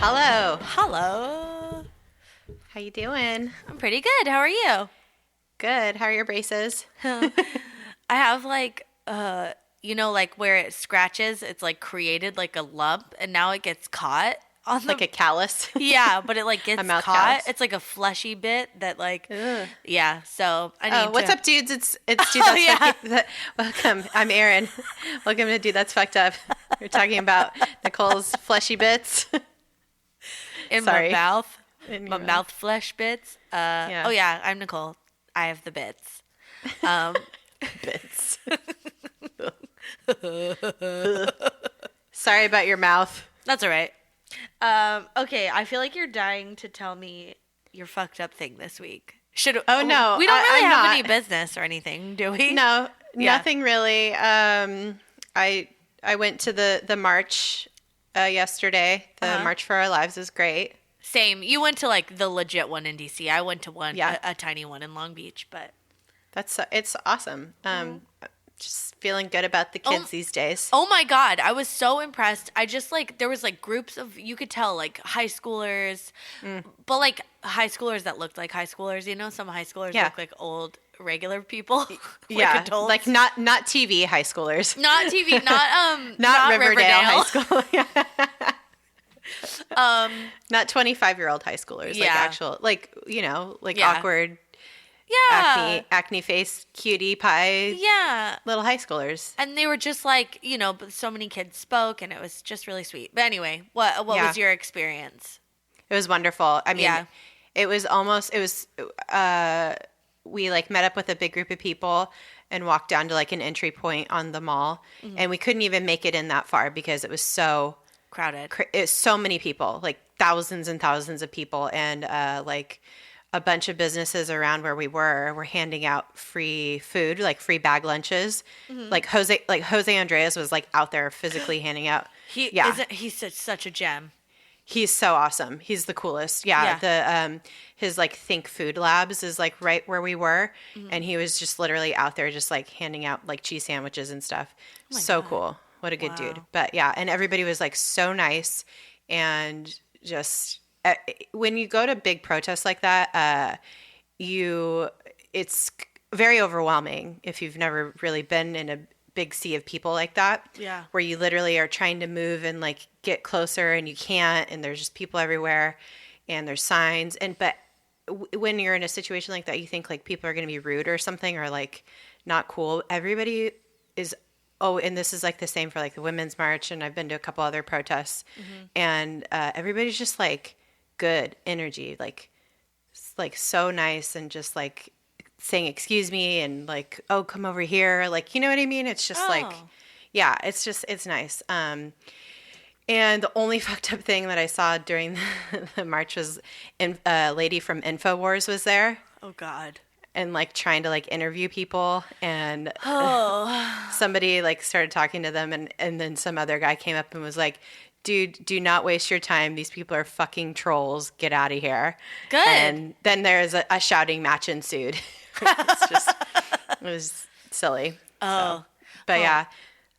Hello. Hello. How you doing? I'm pretty good. How are you? Good. How are your braces? I have like like where it scratches, it's like created like a lump and now it gets caught on the Like a callus? Yeah, but it like gets A mouth caught. callus? It's like a fleshy bit that like Ugh. yeah, so I need What's to up, dudes? It's Dude That's yeah. Fucked Up. Welcome. I'm Erin. Welcome to Dude That's Fucked Up. We're talking about Nicole's fleshy bits. in Sorry. my mouth. In your My mouth flesh bits. Yeah. Oh yeah, I'm Nicole. I have the bits. Bits. Sorry about your mouth. That's all right. Okay, I feel like you're dying to tell me your fucked up thing this week. Oh, no. We don't really I'm have not. any business or anything, do we? No, Yeah. nothing really. I went to the march yesterday. The March for Our Lives was great. Same. You went to like the legit one in DC. I went to one, Yeah. a tiny one in Long Beach, but It's awesome. Just feeling good about the kids these days. oh my God, I was so impressed. I just like, there was like groups of, you could tell like high schoolers, but like high schoolers that looked like high schoolers, you know, some high schoolers Yeah. look like old regular people. Yeah, adults. like not TV high schoolers. Not TV, not Not Riverdale high school. Yeah. Um, Not 25-year-old high schoolers. Yeah. Like actual, like, Yeah. awkward, yeah. acne face, cutie pie, Yeah. little high schoolers. And they were just like, you know, but so many kids spoke and it was just really sweet. But anyway, what Yeah. was your experience? It was wonderful. I mean, Yeah. we like met up with a big group of people and walked down to like an entry point on the mall, and we couldn't even make it in that far because it was so Crowded. it's so many people, like thousands and thousands of people, and like a bunch of businesses around where we were handing out free food, like free bag lunches. Like Jose Andreas was like out there physically handing out. He's such a gem. He's so awesome. He's the coolest. Yeah. His like Think Food Labs is like right where we were, and he was just literally out there just like handing out like cheese sandwiches and stuff. So cool. What a good dude. But yeah, and everybody was like so nice, and just when you go to big protests like that, it's very overwhelming if you've never really been in a big sea of people like that. Yeah. Where you literally are trying to move and like get closer and you can't, and there's just people everywhere and there's signs. But when you're in a situation like that, you think like people are going to be rude or something or like not cool. Everybody is, and this is like the same for like the Women's March, and I've been to a couple other protests, and everybody's just like good energy, like so nice, and just like saying excuse me and like, oh, come over here, like, you know what I mean? It's just like, yeah, it's nice. And the only fucked up thing that I saw during the march was a lady from InfoWars was there. Oh God. And like trying to like interview people, and somebody like started talking to them, and then some other guy came up and was like, dude, do not waste your time. These people are fucking trolls. Get out of here. Good. And then there's a shouting match ensued. It was silly. Oh. But yeah.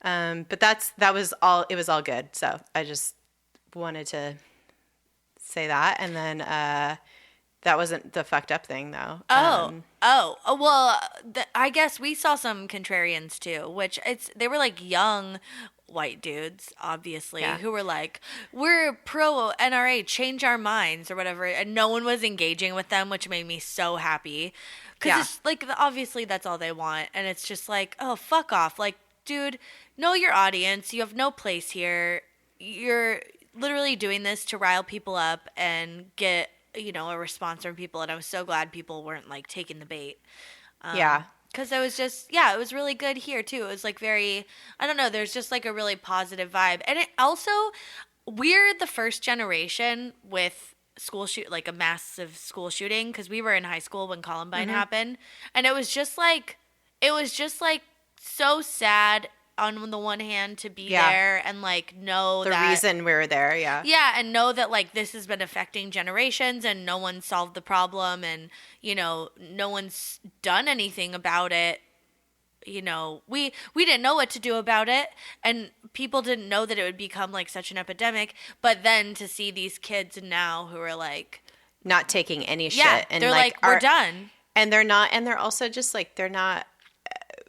But that was all. It was all good. So I just wanted to say that. And then that wasn't the fucked up thing, though. Well, I guess we saw some contrarians too, which they were like young white dudes, obviously, who were like, we're pro NRA, change our minds or whatever. And no one was engaging with them, which made me so happy. Because it's like, obviously that's all they want. And it's just like, oh, fuck off. Like, dude, know your audience. You have no place here. You're literally doing this to rile people up and get, a response from people. And I was so glad people weren't like taking the bait. Because it was just, it was really good here too. It was like very, I don't know, there's just like a really positive vibe. And it also, we're the first generation with like a massive school shooting, because we were in high school when Columbine happened. And it was just like so sad on the one hand to be Yeah. there and like know The reason we were there, yeah. Yeah, and know that like this has been affecting generations and no one solved the problem and, you know, no one's done anything about it. You know, we didn't know what to do about it, and people didn't know that it would become like such an epidemic. But then to see these kids now who are like not taking any yeah, shit, and they're like we're done, and they're not, and they're also just like they're not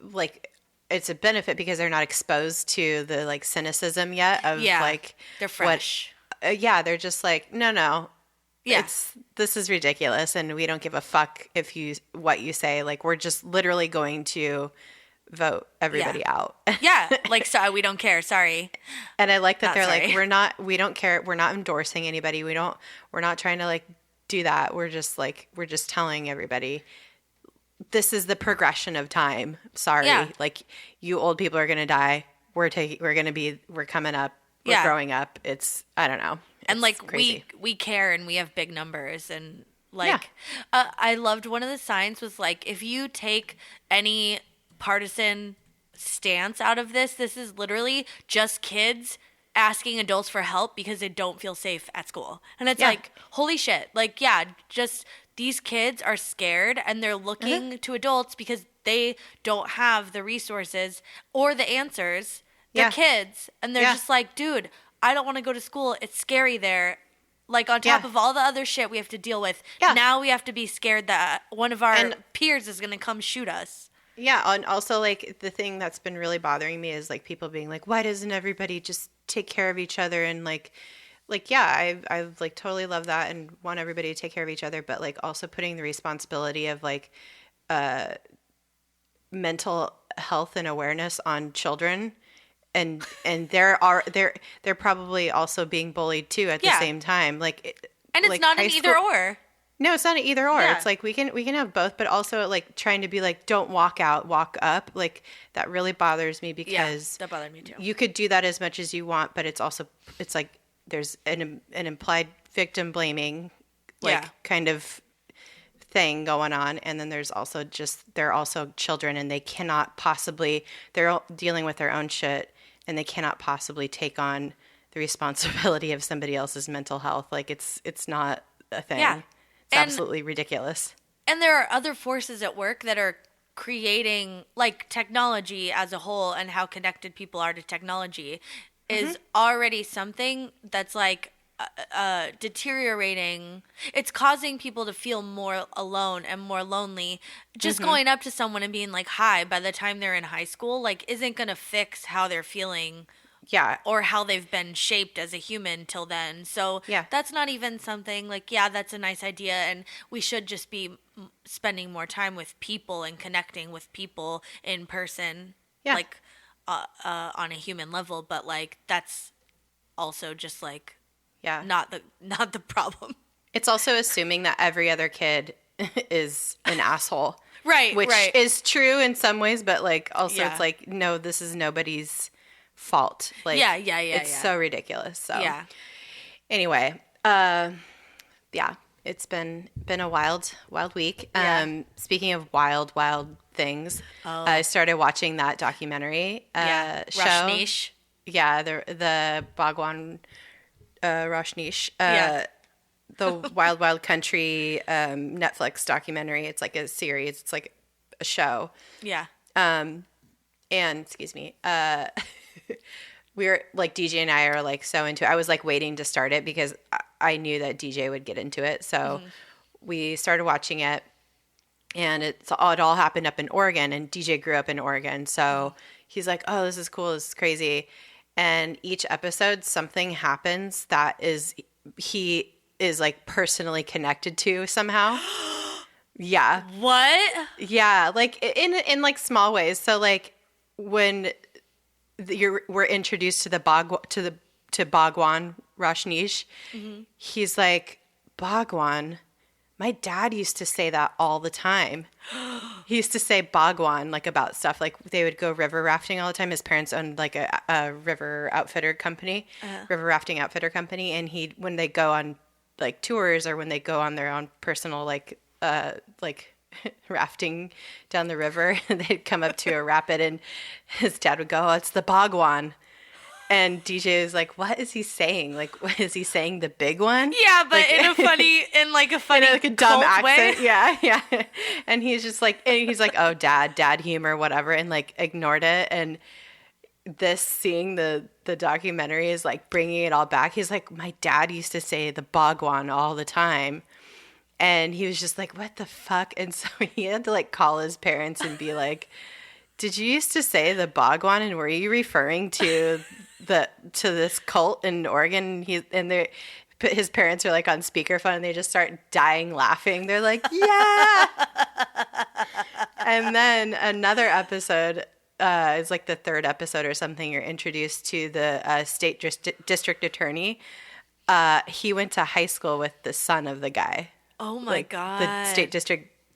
like it's a benefit because they're not exposed to the like cynicism yet of like they're fresh. Yeah, they're just like no. Yeah. This is ridiculous, and we don't give a fuck if what you say. Like we're just literally going to vote everybody out. Yeah, like so we don't care. Sorry. And I like that they're sorry. like we don't care. We're not endorsing anybody. We're not trying to like do that. We're just telling everybody this is the progression of time. Sorry, like you old people are gonna die. We're coming up. We're growing up. It's I don't know. And like crazy. we care and we have big numbers and like I loved one of the signs was like if you take any partisan stance out of this is literally just kids asking adults for help because they don't feel safe at school. And it's like, holy shit. Like, just these kids are scared and they're looking to adults because they don't have the resources or the answers. They're kids. And they're just like, dude, I don't want to go to school. It's scary there. Like, on top of all the other shit we have to deal with, now we have to be scared that one of our peers is going to come shoot us. Yeah, and also, like, the thing that's been really bothering me is, like, people being like, why doesn't everybody just take care of each other? And, like yeah, I like, totally love that and want everybody to take care of each other, but, like, also putting the responsibility of, like, mental health and awareness on children. And they're probably also being bullied, too, at the same time. Like, and it's like not an either or. No, it's not an either or. Yeah. It's like we can have both, but also like trying to be like, don't walk out, walk up. Like that really bothers me because that bothered me too. You could do that as much as you want, but it's like there's an implied victim blaming, like kind of thing going on, and then there's also they're also children, and they're dealing with their own shit, and they cannot possibly take on the responsibility of somebody else's mental health. Like it's not a thing. Yeah. It's absolutely ridiculous. And there are other forces at work that are creating, like, technology as a whole and how connected people are to technology is already something that's, like, deteriorating. It's causing people to feel more alone and more lonely. Just going up to someone and being like, hi, by the time they're in high school, like, isn't going to fix how they're feeling. Yeah. Or how they've been shaped as a human till then. So that's not even something like, that's a nice idea. And we should just be spending more time with people and connecting with people in person. Yeah. Like on a human level. But like, that's also just like, not the problem. It's also assuming that every other kid is an asshole. Right. Which is true in some ways. But like, also it's like, no, this is nobody's fault. Like it's so ridiculous. So anyway, it's been a wild week. Speaking of wild things, I started watching that documentary show. Rajneesh. The Bhagwan Rajneesh. The Wild Country Netflix documentary. It's like a series. It's like a show. Yeah. And excuse me. We're like DJ and I are like so into it. I was like waiting to start it because I knew that DJ would get into it. So we started watching it, and it all happened up in Oregon, and DJ grew up in Oregon. So he's like, oh, this is cool. This is crazy. And each episode, something happens that he is like personally connected to somehow. Yeah. What? Yeah. Like in like small ways. So like when we're introduced to to Bhagwan Rajneesh, he's like, Bhagwan, my dad used to say that all the time. He used to say Bhagwan, like about stuff. Like they would go river rafting all the time. His parents owned like a river outfitter company, river rafting outfitter company. And when they go on like tours or when they go on their own personal like rafting down the river. They'd come up to a rapid, and his dad would go, "Oh, it's the Bhagwan." And DJ was like, "What is he saying? Like, what is he saying? The big one?" Yeah, but like, in a funny, like a dumb cult accent. way. Yeah. And he's like, "Oh, dad humor, whatever," and like ignored it. And seeing the documentary is like bringing it all back. He's like, "My dad used to say the Bhagwan all the time." And he was just like, "What the fuck?" And so he had to like call his parents and be like, "Did you used to say the Bhagwan, and were you referring to this cult in Oregon?" His parents are like on speakerphone, and they just start dying laughing. They're like, "Yeah." And then another episode is like the third episode or something. You're introduced to the state district attorney. He went to high school with the son of the guy. Oh my God.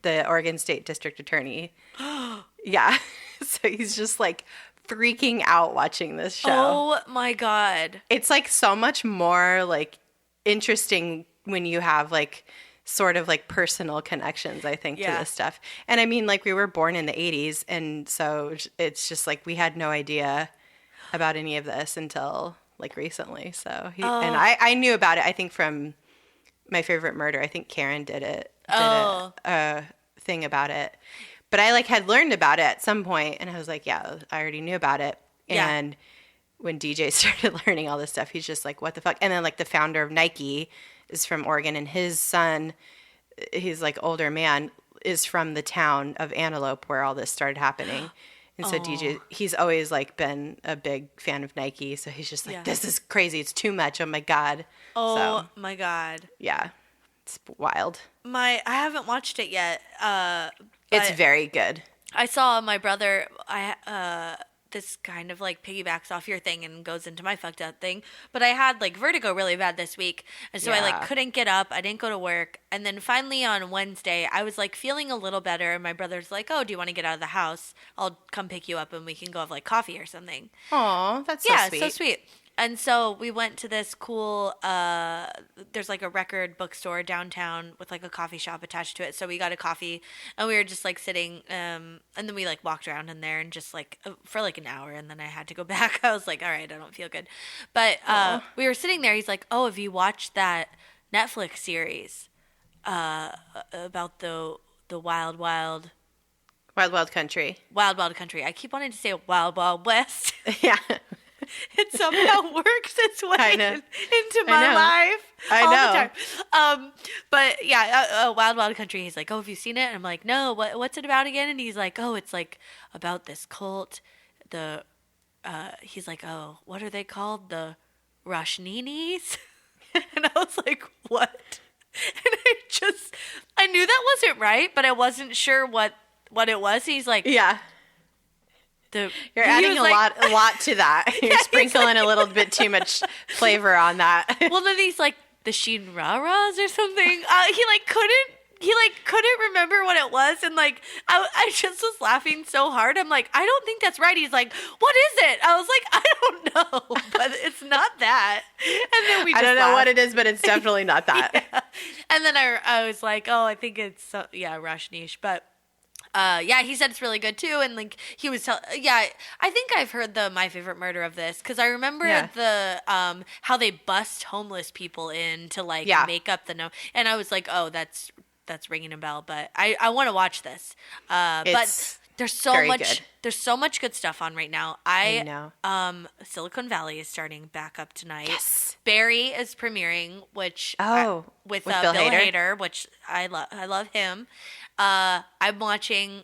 The Oregon State District Attorney. Yeah. So he's just like freaking out watching this show. Oh my God. It's like so much more like interesting when you have like sort of like personal connections, I think, to this stuff. And I mean, like, we were born in the 80s, and so it's just like we had no idea about any of this until like recently. So and I knew about it, I think, from My Favorite Murder. I think Karen did a thing about it. But I like had learned about it at some point, and I was like, yeah, I already knew about it. Yeah. And when DJ started learning all this stuff, he's just like, what the fuck? And then like the founder of Nike is from Oregon, and his son, he's like older man, is from the town of Antelope where all this started happening. And so DJ, he's always like been a big fan of Nike. So he's just like, this is crazy. It's too much. Oh my God. My God. Yeah. It's wild. I haven't watched it yet. It's very good. I saw my brother, this kind of like piggybacks off your thing and goes into my fucked up thing. But I had like vertigo really bad this week. And so I like couldn't get up. I didn't go to work. And then finally on Wednesday, I was like feeling a little better. And my brother's like, "Oh, do you want to get out of the house? I'll come pick you up and we can go have like coffee or something." Aw, that's so sweet. Yeah, so sweet. And so we went to this cool, there's like a record bookstore downtown with like a coffee shop attached to it. So we got a coffee and we were just like sitting, and then we like walked around in there and just like for like an hour, and then I had to go back. I was like, all right, I don't feel good. But we were sitting there. He's like, "Oh, have you watched that Netflix series about the Wild Wild Country. Wild Wild Country?" I keep wanting to say Wild Wild West. Yeah. It somehow works its way into my life all the time. But yeah, Wild Wild Country. He's like, "Oh, have you seen it?" And I'm like, "No. What's it about again?" And he's like, "Oh, it's like about this cult. He's like, "Oh, what are they called? The Rajnees?" And I was like, "What?" And I knew that wasn't right, but I wasn't sure what it was. He's like, yeah. You're adding a lot to that. You're sprinkling a little bit too much flavor on that. Well, then he's like the Shinraras or something. He couldn't remember what it was, and like I just was laughing so hard. I'm like, "I don't think that's right." He's like, "What is it?" I was like, "I don't know, but it's not that." And then I don't know what it is, but it's definitely not that. Yeah. And then I was like, "Oh, I think it's Rajneesh," but. He said it's really good too, and like he was I think I've heard the My Favorite Murder of this, because I remember the how they bust homeless people in to like make up the no, and I was like, "Oh, that's ringing a bell," but I want to watch this. But there's so much good stuff on right now. I know. Silicon Valley is starting back up tonight. Yes. Barry is premiering, which with Bill Hader, which I love him. I'm watching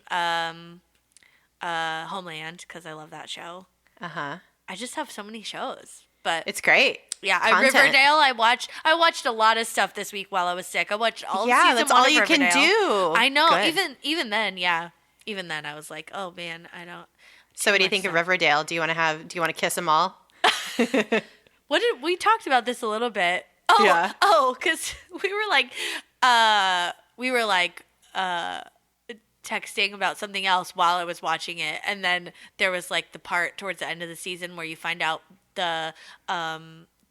Homeland because I love that show. I just have so many shows, but it's great. Yeah, Riverdale. I watched a lot of stuff this week while I was sick. I watched all of season that's 1 all of you Riverdale. can do. I know. Good. Even then, I was like, "Oh man, I don't." So, what do you think of Riverdale? Do you want to kiss them all? What did we talked about this a little bit? Because we were like texting about something else while I was watching it, and then there was like the part towards the end of the season where you find out the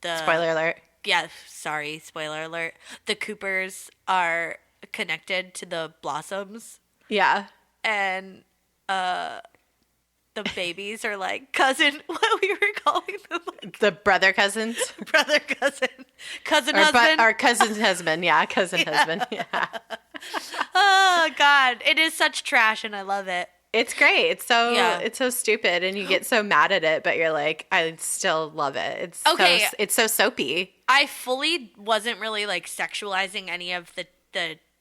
spoiler alert. Yeah, sorry, spoiler alert. The Coopers are connected to the Blossoms. Yeah. And the babies are like cousin, what we were calling them, like, The brother cousins. brother, cousin husband. Our cousin's husband. Yeah, cousin husband. Yeah. Oh God, it is such trash, and I love it. It's great. It's so stupid, and you get so mad at it, but you're like, I still love it. It's so soapy. I fully wasn't really like sexualizing any of the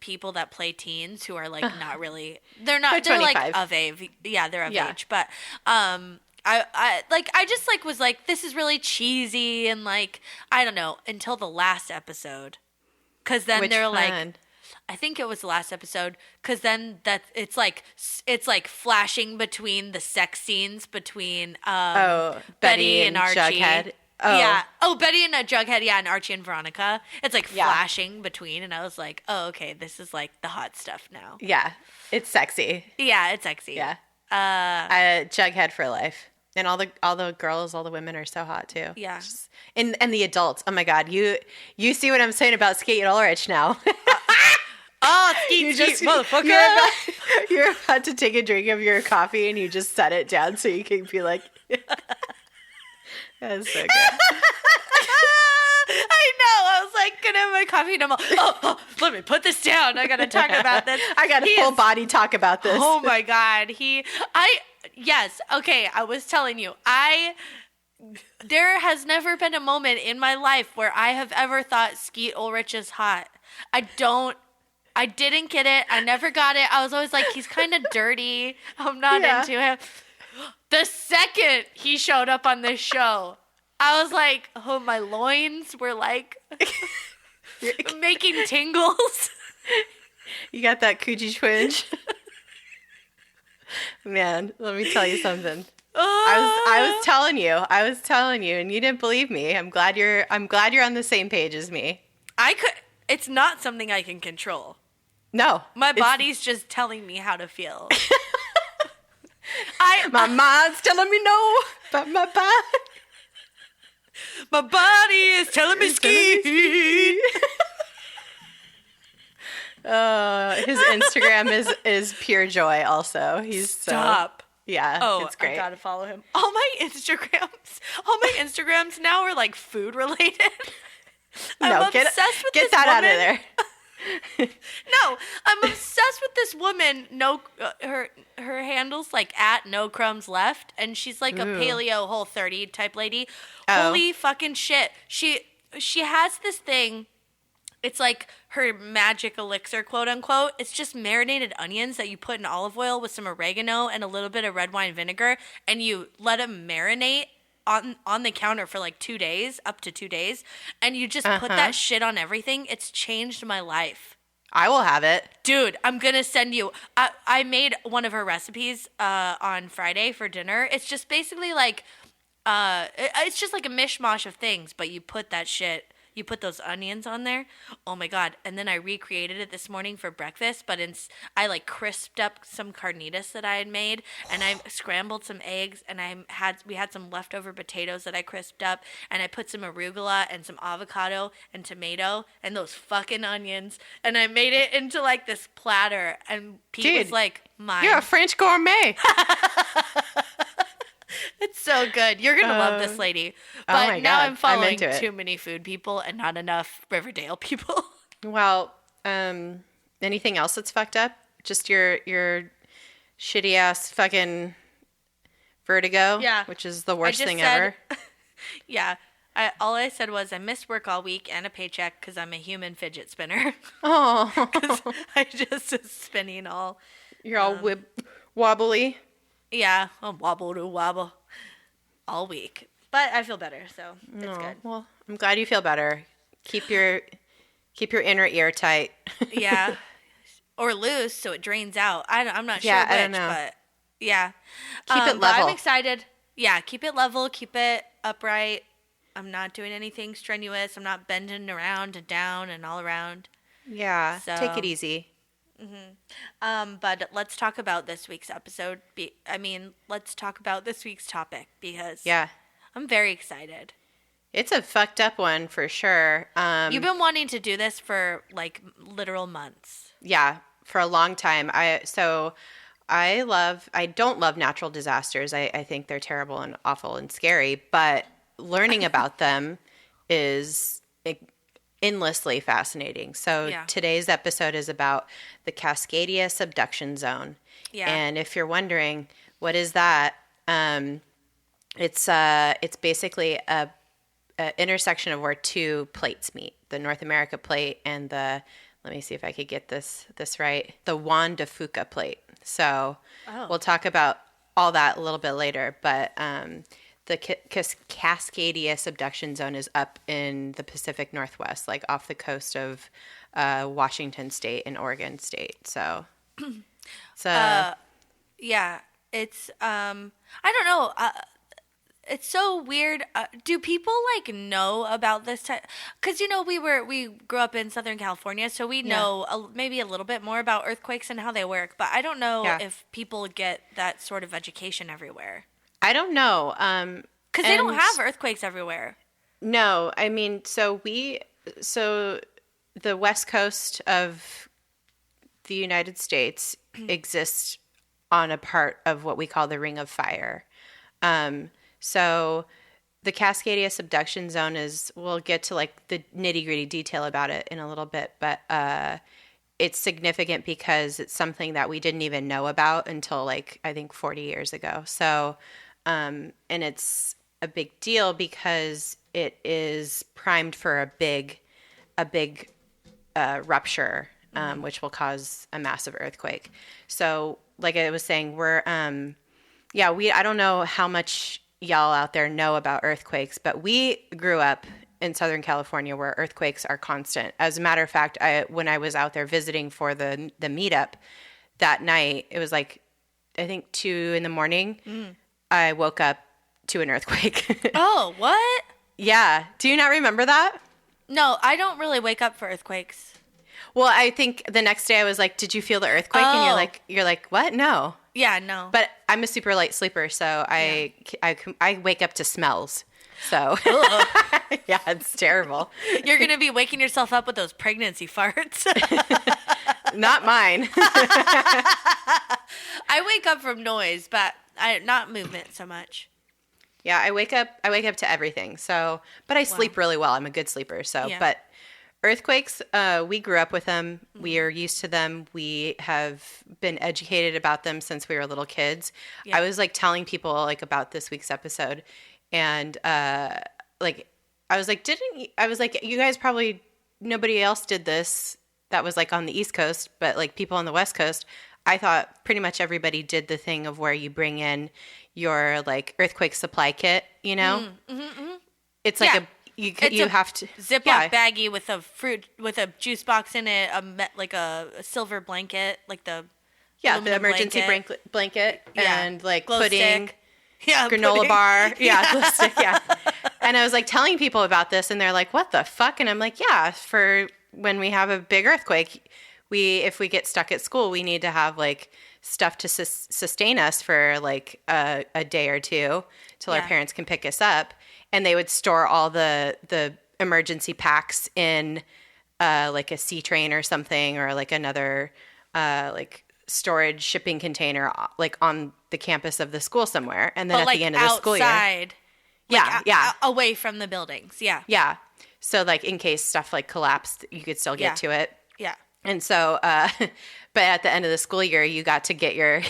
people that play teens who are like not really. They're like of age. Yeah, they're of age, but I just like was like, this is really cheesy, and like, I don't know, until the last episode, because then they're like, I think it was the last episode, because then it's like flashing between the sex scenes between Betty and Archie. Jughead. Oh. Yeah. Oh, Betty and Jughead, yeah, and Archie and Veronica. It's like flashing between, and I was like, oh, okay, this is like the hot stuff now. Yeah. It's sexy. Yeah, it's sexy. Yeah. Jughead for life. And all the girls, all the women are so hot too. Yeah. And the adults. Oh my God. You see what I'm saying about Skeet Ulrich now. Oh, Skeet, motherfucker. You're about to take a drink of your coffee and you just set it down so you can be like, that's so good. I know. I was like, gonna have my coffee and I'm like, let me put this down. I gotta talk about this. I got a full body talk about this. Oh my God. Yes. Okay. I was telling you, there has never been a moment in my life where I have ever thought Skeet Ulrich is hot. I didn't get it. I never got it. I was always like, he's kind of dirty. I'm not into him. The second he showed up on this show, I was like, oh, my loins were like making tingles. You got that coochie twinge. Man, let me tell you something. I was telling you, and you didn't believe me. I'm glad you're on the same page as me. It's not something I can control. No. My body's just telling me how to feel. My mind's telling me no, but my body. My body is telling me Skeet. His Instagram is pure joy also. Stop. It's great. I gotta follow him. All my Instagrams now are like food related. I'm obsessed with this that woman. Out of there. No, I'm obsessed with this woman. Her handle's like at no crumbs left, and she's like a paleo Whole30 type lady. Oh. Holy fucking shit! She has this thing. It's like her magic elixir, quote unquote. It's just marinated onions that you put in olive oil with some oregano and a little bit of red wine vinegar, and you let them marinate on the counter for like 2 days, up to 2 days, and you just put that shit on everything. It's changed my life. I will have it. Dude, I'm gonna send you. I made one of her recipes on Friday for dinner. It's just basically like it's just like a mishmash of things, but you put those onions on there. Oh my God. And then I recreated it this morning for breakfast, but I like crisped up some carnitas that I had made, and I scrambled some eggs, and we had some leftover potatoes that I crisped up, and I put some arugula and some avocado and tomato and those fucking onions, and I made it into like this platter, and Pete was like, mine. You're a French gourmet. It's so good. You're going to love this lady. But now I'm following too many food people and not enough Riverdale people. Well, anything else that's fucked up? Just your shitty ass fucking vertigo? Yeah. Which is the worst thing ever. Yeah. All I said was I missed work all week and a paycheck because I'm a human fidget spinner. Oh. Because I just was spinning all. You're all wobbly. Yeah, I'll wobble to wobble all week. But I feel better, so it's good. Well, I'm glad you feel better. Keep your inner ear tight. Yeah. Or loose so it drains out. I'm not sure which, I don't know. But yeah. Keep it level. I'm excited. Yeah, keep it level, keep it upright. I'm not doing anything strenuous. I'm not bending around and down and all around. Yeah, so take it easy. Mm-hmm. But let's talk about this week's episode. Let's talk about this week's topic because I'm very excited. It's a fucked up one for sure. You've been wanting to do this for like literal months. Yeah. for a long time. I don't love natural disasters. I think they're terrible and awful and scary, but learning about them is endlessly fascinating. So today's episode is about the Cascadia Subduction Zone. Yeah. And if you're wondering, what is that? It's basically a intersection of where two plates meet, the North America plate and the, let me see if I could get this right, the Juan de Fuca plate. So we'll talk about all that a little bit later, but the Cascadia Subduction Zone is up in the Pacific Northwest, like off the coast of Washington State and Oregon State. So yeah, it's I don't know. It's so weird. Do people like know about this type? Because we grew up in Southern California, so we know maybe a little bit more about earthquakes and how they work. But I don't know if people get that sort of education everywhere. I don't know. Because they don't have earthquakes everywhere. No, I mean, so the west coast of the United States exists on a part of what we call the Ring of Fire. So the Cascadia Subduction Zone we'll get to like the nitty gritty detail about it in a little bit, but it's significant because it's something that we didn't even know about until like, I think 40 years ago. So, and it's a big deal because it is primed for a big rupture, which will cause a massive earthquake. So like I was saying, I don't know how much y'all out there know about earthquakes, but we grew up in Southern California where earthquakes are constant. As a matter of fact, when I was out there visiting for the meetup that night, it was like, I think 2 a.m. I woke up to an earthquake. Oh, what? Yeah. Do you not remember that? No, I don't really wake up for earthquakes. Well, I think the next day I was like, did you feel the earthquake? Oh. And you're like, what? No. Yeah, no. But I'm a super light sleeper, so I wake up to smells. So yeah, it's terrible. You're going to be waking yourself up with those pregnancy farts. Not mine. I wake up from noise, but not movement so much. Yeah, I wake up to everything. So, but I sleep really well. I'm a good sleeper. So, but earthquakes, we grew up with them. Mm-hmm. We are used to them. We have been educated about them since we were little kids. Yeah. I was like telling people like about this week's episode, and I was like, you guys probably, nobody else did this that was like on the East Coast, but like people on the West Coast, I thought pretty much everybody did the thing of where you bring in your like earthquake supply kit, you know? Mm-hmm, mm-hmm. It's like you have to Ziploc baggie with a juice box in it, a silver blanket, like the emergency blanket and like glow pudding, stick. Granola bar, glow stick, And I was like telling people about this, and they're like, "What the fuck?" And I'm like, "Yeah, for when we have a big earthquake, if we get stuck at school, we need to have like stuff to sustain us for like a day or two till our parents can pick us up." And they would store all the emergency packs in like a sea train or something, or like another like storage shipping container like on the campus of the school somewhere. And then at the end of the school year, away from the buildings, yeah. So like in case stuff like collapsed, you could still get to it. Yeah. And so, but at the end of the school year, you got to get your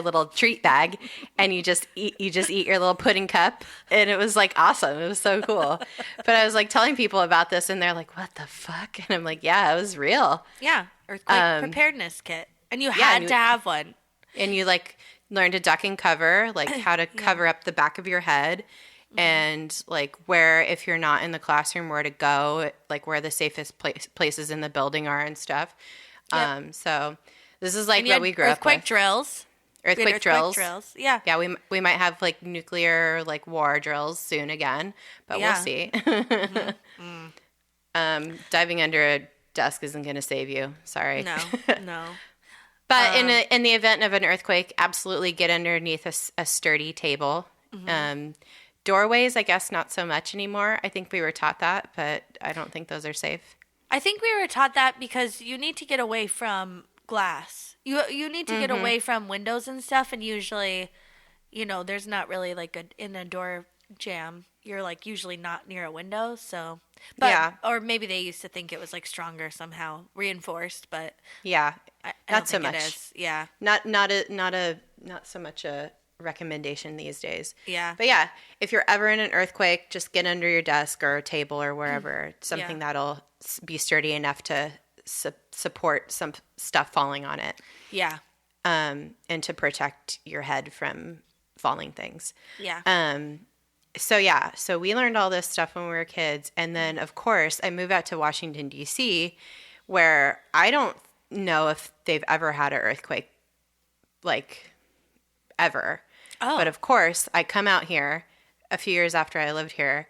little treat bag, and you just eat your little pudding cup, and it was like awesome. It was so cool. But I was like telling people about this, and they're like, "What the fuck?" And I'm like, "Yeah, it was real." Yeah, earthquake preparedness kit, and you had to have one. And you like learn to duck and cover, like how to cover up the back of your head. And like where, if you're not in the classroom, where to go, like where the safest places in the building are and stuff. Yep. So this is like what we grew up with. Earthquake drills. Yeah. Yeah. We might have like nuclear like war drills soon again, but we'll see. Diving under a desk isn't going to save you. Sorry. No. But in the event of an earthquake, absolutely get underneath a sturdy table. Mm-hmm. Doorways, I guess not so much anymore. I think we were taught that, but I don't think those are safe. I think we were taught that because you need to get away from glass. You need to get away from windows and stuff, and usually, there's not really like in a door jam. You're like usually not near a window, so. But, Yeah. Or maybe they used to think it was like stronger somehow, reinforced, but. Yeah. I Not don't so think much. it is. Yeah. Not so much a recommendation these days. Yeah. But yeah, if you're ever in an earthquake, just get under your desk or a table or wherever, something that'll be sturdy enough to support some stuff falling on it. Yeah. And to protect your head from falling things. Yeah. So we learned all this stuff when we were kids. And then, of course, I moved out to Washington, D.C., where I don't know if they've ever had an earthquake, like, ever. Oh. But, of course, I come out here a few years after I lived here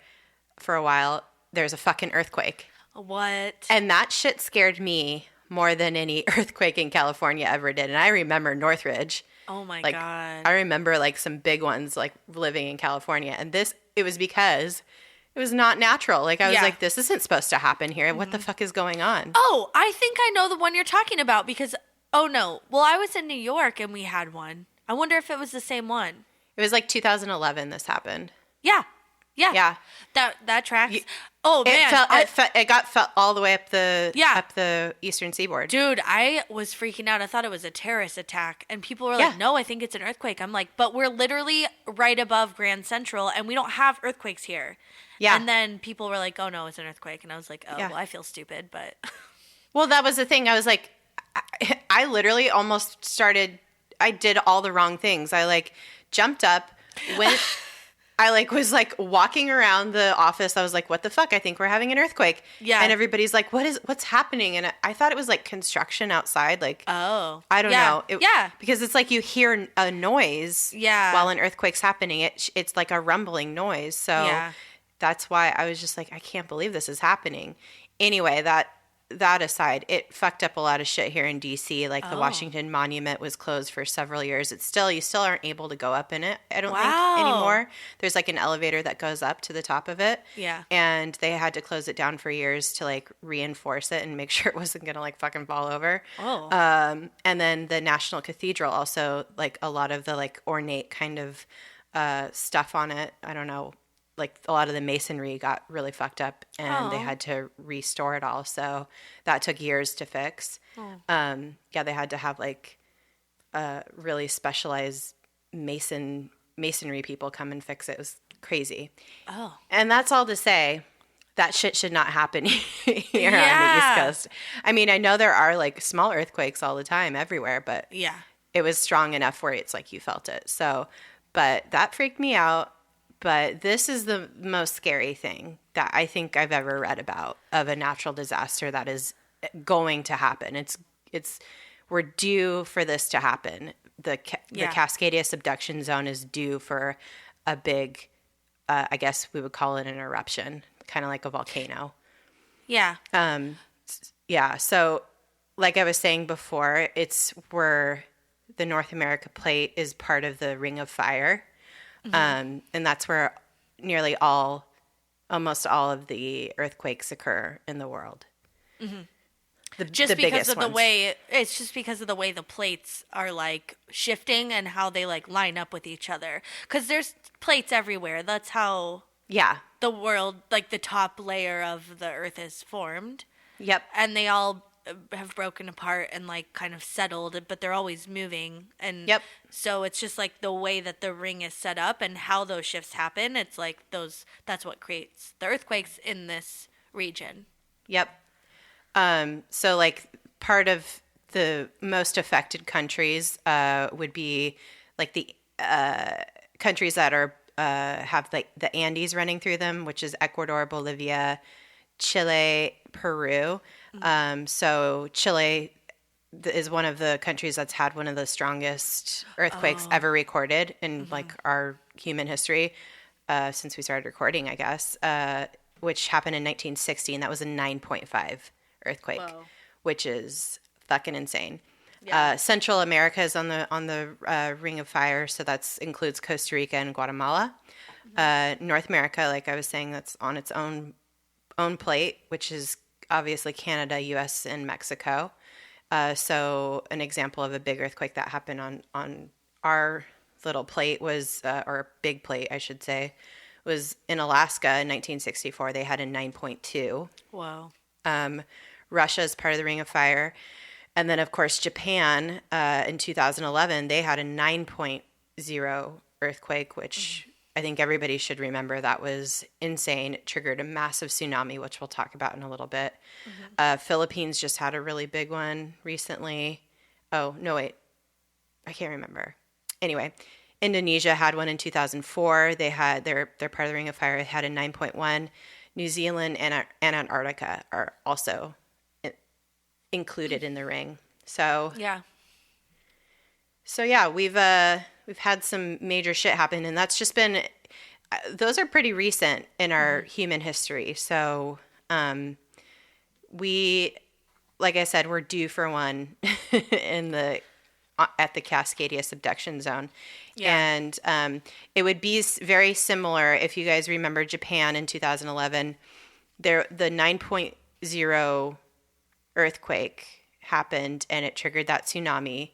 for a while. There's a fucking earthquake. What? And that shit scared me more than any earthquake in California ever did. And I remember Northridge. Oh my God. I remember like some big ones like living in California. And it was because it was not natural. Like I was like, this isn't supposed to happen here. What the fuck is going on? Oh, I think I know the one you're talking about because, oh no. Well, I was in New York and we had one. I wonder if it was the same one. It was like 2011 this happened. Yeah. Yeah. Yeah. That tracks. Oh man. It felt all the way up the eastern seaboard. Dude, I was freaking out. I thought it was a terrorist attack. And people were like, no, I think it's an earthquake. I'm like, but we're literally right above Grand Central and we don't have earthquakes here. Yeah. And then people were like, oh no, it's an earthquake. And I was like, oh, well, I feel stupid, but. Well, that was the thing. I was like, I literally I did all the wrong things. I like jumped up, went. I was walking around the office. I was like, what the fuck? I think we're having an earthquake. Yeah. And everybody's like, what's happening? And I thought it was like construction outside. Like, oh, I don't know. Because it's like you hear a noise while an earthquake's happening. It's like a rumbling noise. So that's why I was just like, I can't believe this is happening. Anyway, that aside, it fucked up a lot of shit here in D.C. Like the Washington Monument was closed for several years. You still aren't able to go up in it, I don't think, anymore. There's like an elevator that goes up to the top of it. Yeah. And they had to close it down for years to like reinforce it and make sure it wasn't going to like fucking fall over. Oh. And then the National Cathedral also, like a lot of the like ornate kind of stuff on it, I don't know, like a lot of the masonry got really fucked up and they had to restore it all. So that took years to fix. They had to have like really specialized masonry people come and fix it. It was crazy. Oh. And that's all to say that shit should not happen here on the East Coast. I mean, I know there are like small earthquakes all the time everywhere, but it was strong enough where it's like you felt it. So, but that freaked me out. But this is the most scary thing that I think I've ever read about of a natural disaster that is going to happen. We're due for this to happen. The Cascadia Subduction Zone is due for a big, I guess we would call it an eruption, kind of like a volcano. Yeah. So like I was saying before, it's where the North America plate is part of the Ring of Fire. And that's where almost all of the earthquakes occur in the world. Mm-hmm. It's just because of the way the plates are like shifting and how they like line up with each other. Because there's plates everywhere. That's how the world, like the top layer of the earth is formed. Yep. And they all have broken apart and like kind of settled, but they're always moving. And so it's just like the way that the ring is set up and how those shifts happen. It's like that's what creates the earthquakes in this region. Yep. So like part of the most affected countries would be like the countries that are have like the Andes running through them, which is Ecuador, Bolivia, Chile, Peru. So Chile is one of the countries that's had one of the strongest earthquakes ever recorded in like our human history since we started recording, I guess, which happened in 1960, and that was a 9.5 earthquake, which is fucking insane. Yeah. Central America is on the Ring of Fire, so that includes Costa Rica and Guatemala. North America, like I was saying, that's on its own plate, which is obviously Canada, U.S., and Mexico. So an example of a big earthquake that happened on our little plate was, or big plate, I should say, was in Alaska in 1964. They had a 9.2. Whoa. Russia is part of the Ring of Fire. And then, of course, Japan in 2011, they had a 9.0 earthquake, which I think everybody should remember. That was insane. It triggered a massive tsunami, which we'll talk about in a little bit. Philippines just had a really big one recently. Oh, no, wait. I can't remember. Anyway, Indonesia had one in 2004. They had they're part of the Ring of Fire. It had a 9.1. New Zealand and Antarctica are also included in the ring. So yeah, we've had some major shit happen, and that's just been those are pretty recent in our human history. So we, like I said, we're due for one at the Cascadia Subduction Zone. Yeah. And it would be very similar if you guys remember Japan in 2011. The 9.0 earthquake happened, and it triggered that tsunami,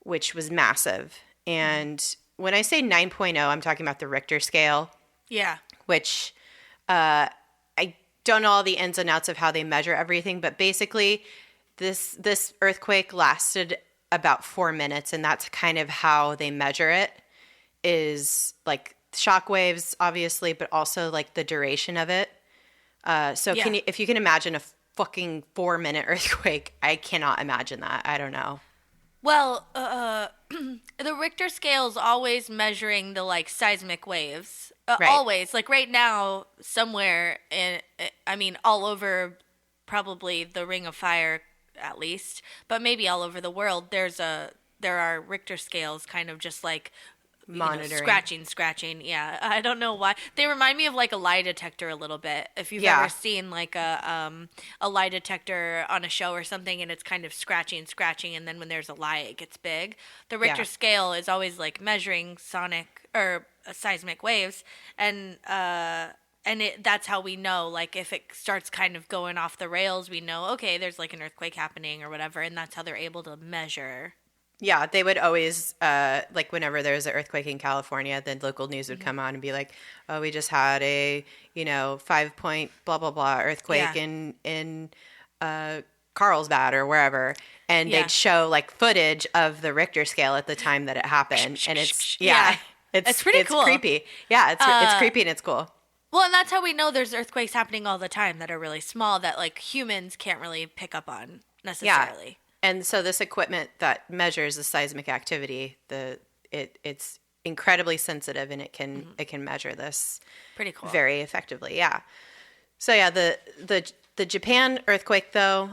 which was massive. And when I say 9.0, I'm talking about the Richter scale. Yeah. Which I don't know all the ins and outs of how they measure everything, but basically this earthquake lasted about 4 minutes, and that's kind of how they measure it, is like shock waves, obviously, but also like the duration of it. So if you can imagine a fucking 4-minute earthquake, I cannot imagine that. I don't know. Well, the Richter scale is always measuring the like seismic waves. Right. Always, like right now, somewhere all over, probably the Ring of Fire, at least, but maybe all over the world. There are Richter scales, kind of just like monitoring, scratching. Yeah, I don't know why they remind me of like a lie detector a little bit. If you've ever seen like a lie detector on a show or something, and it's kind of scratching, and then when there's a lie, it gets big. The Richter scale is always like measuring sonic or seismic waves, and that's how we know, like, if it starts kind of going off the rails, we know, okay, there's like an earthquake happening or whatever, and that's how they're able to measure. Yeah, they would always, like, whenever there was an earthquake in California, then local news would come on and be like, oh, we just had a, 5-point blah, blah, blah earthquake in Carlsbad or wherever. And they'd show, like, footage of the Richter scale at the time that it happened. And it's, it's pretty cool. It's creepy. Yeah, it's creepy and it's cool. Well, and that's how we know there's earthquakes happening all the time that are really small that, like, humans can't really pick up on necessarily. Yeah. And so this equipment that measures the seismic activity, it's incredibly sensitive, and it can measure this pretty cool very effectively. Yeah. So yeah, the Japan earthquake though,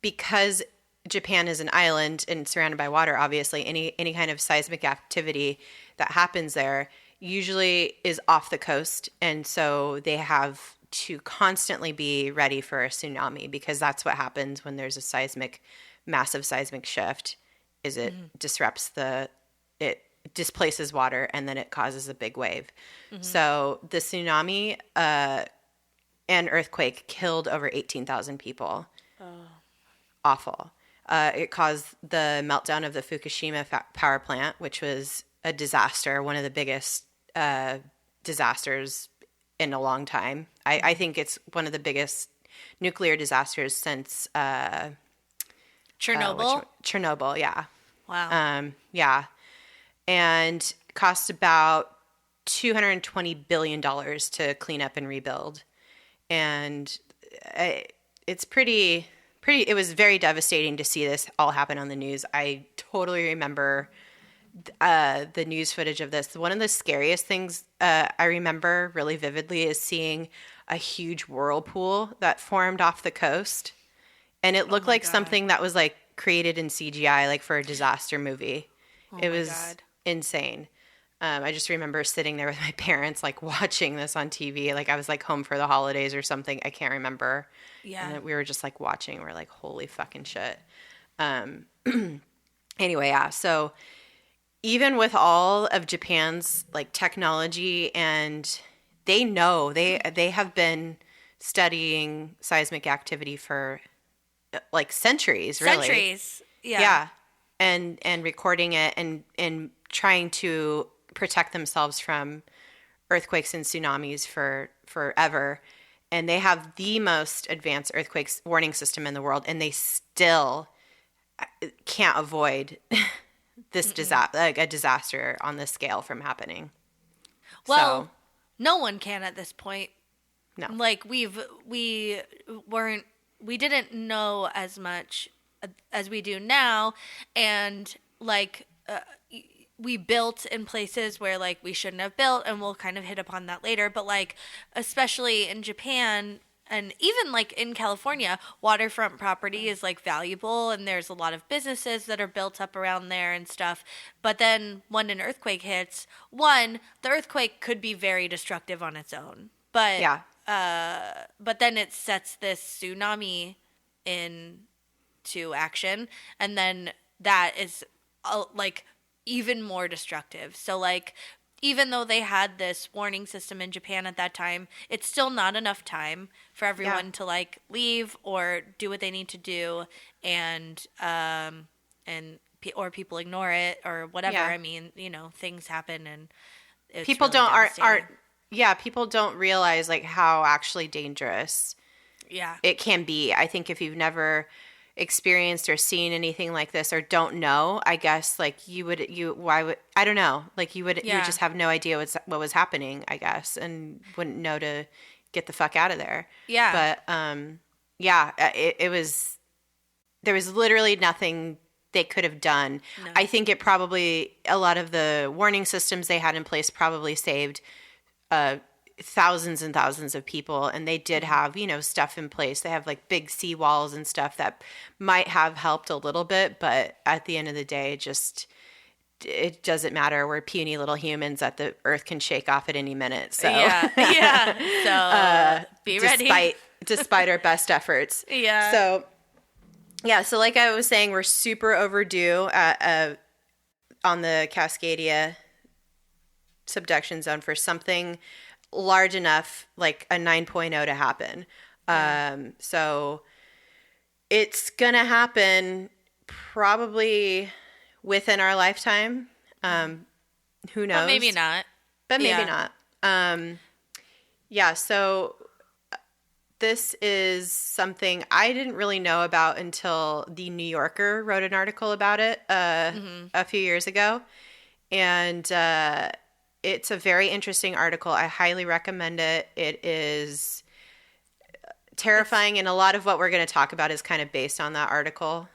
because Japan is an island and surrounded by water, obviously any kind of seismic activity that happens there usually is off the coast, and so they have to constantly be ready for a tsunami, because that's what happens when there's a massive seismic shift, is it it displaces water, and then it causes a big wave. So the tsunami and earthquake killed over 18,000 people. Awful. It caused the meltdown of the Fukushima power plant, which was a disaster, one of the biggest disasters in a long time. I think it's one of the biggest nuclear disasters since Chernobyl. Chernobyl, yeah. Wow. Yeah, and cost about $220 billion to clean up and rebuild, and it's pretty. It was very devastating to see this all happen on the news. I totally remember the news footage of this. One of the scariest things I remember really vividly is seeing a huge whirlpool that formed off the coast, and it looked like something that was like created in CGI, like for a disaster movie. It was insane. I just remember sitting there with my parents, like watching this on TV. Like I was like home for the holidays or something. I can't remember. Yeah. And we were just like watching. We're like, holy fucking shit. Anyway, yeah. So even with all of Japan's like technology, and they know they have been studying seismic activity for like centuries, really. Centuries. Yeah. Yeah. And recording it and trying to protect themselves from earthquakes and tsunamis for forever. And they have the most advanced earthquakes warning system in the world, and they still can't avoid this a disaster on this scale from happening. Well, no one can at this point. No. Like we didn't know as much as we do now, and like we built in places where like we shouldn't have built, and we'll kind of hit upon that later, but like especially in Japan and even like in California, waterfront property is like valuable, and there's a lot of businesses that are built up around there and stuff. But then when an earthquake hits, the earthquake could be very destructive on its own, but but then it sets this tsunami into action, and then that is like even more destructive. So like even though they had this warning system in Japan at that time, it's still not enough time for everyone to like leave or do what they need to do, and or people ignore it or whatever. I mean, you know, things happen, and it's people really people don't realize like how actually dangerous it can be. I think if you've never experienced or seen anything like this or don't know, I guess like I don't know, like you would just have no idea what was happening, I guess, and wouldn't know to get the fuck out of there. But it was, there was literally nothing they could have done. No. I think a lot of the warning systems they had in place probably saved thousands and thousands of people, and they did have, you know, stuff in place. They have like big seawalls and stuff that might have helped a little bit, but at the end of the day, it doesn't matter. We're puny little humans that the earth can shake off at any minute. So so be ready. Despite our best efforts. So like I was saying, we're super overdue on the Cascadia Subduction Zone for something large enough, like a 9.0 to happen. So it's going to happen probably within our lifetime. Who knows? But maybe not. So this is something I didn't really know about until the New Yorker wrote an article about it a few years ago. And it's a very interesting article. I highly recommend it. It is terrifying, and a lot of what we're going to talk about is kind of based on that article.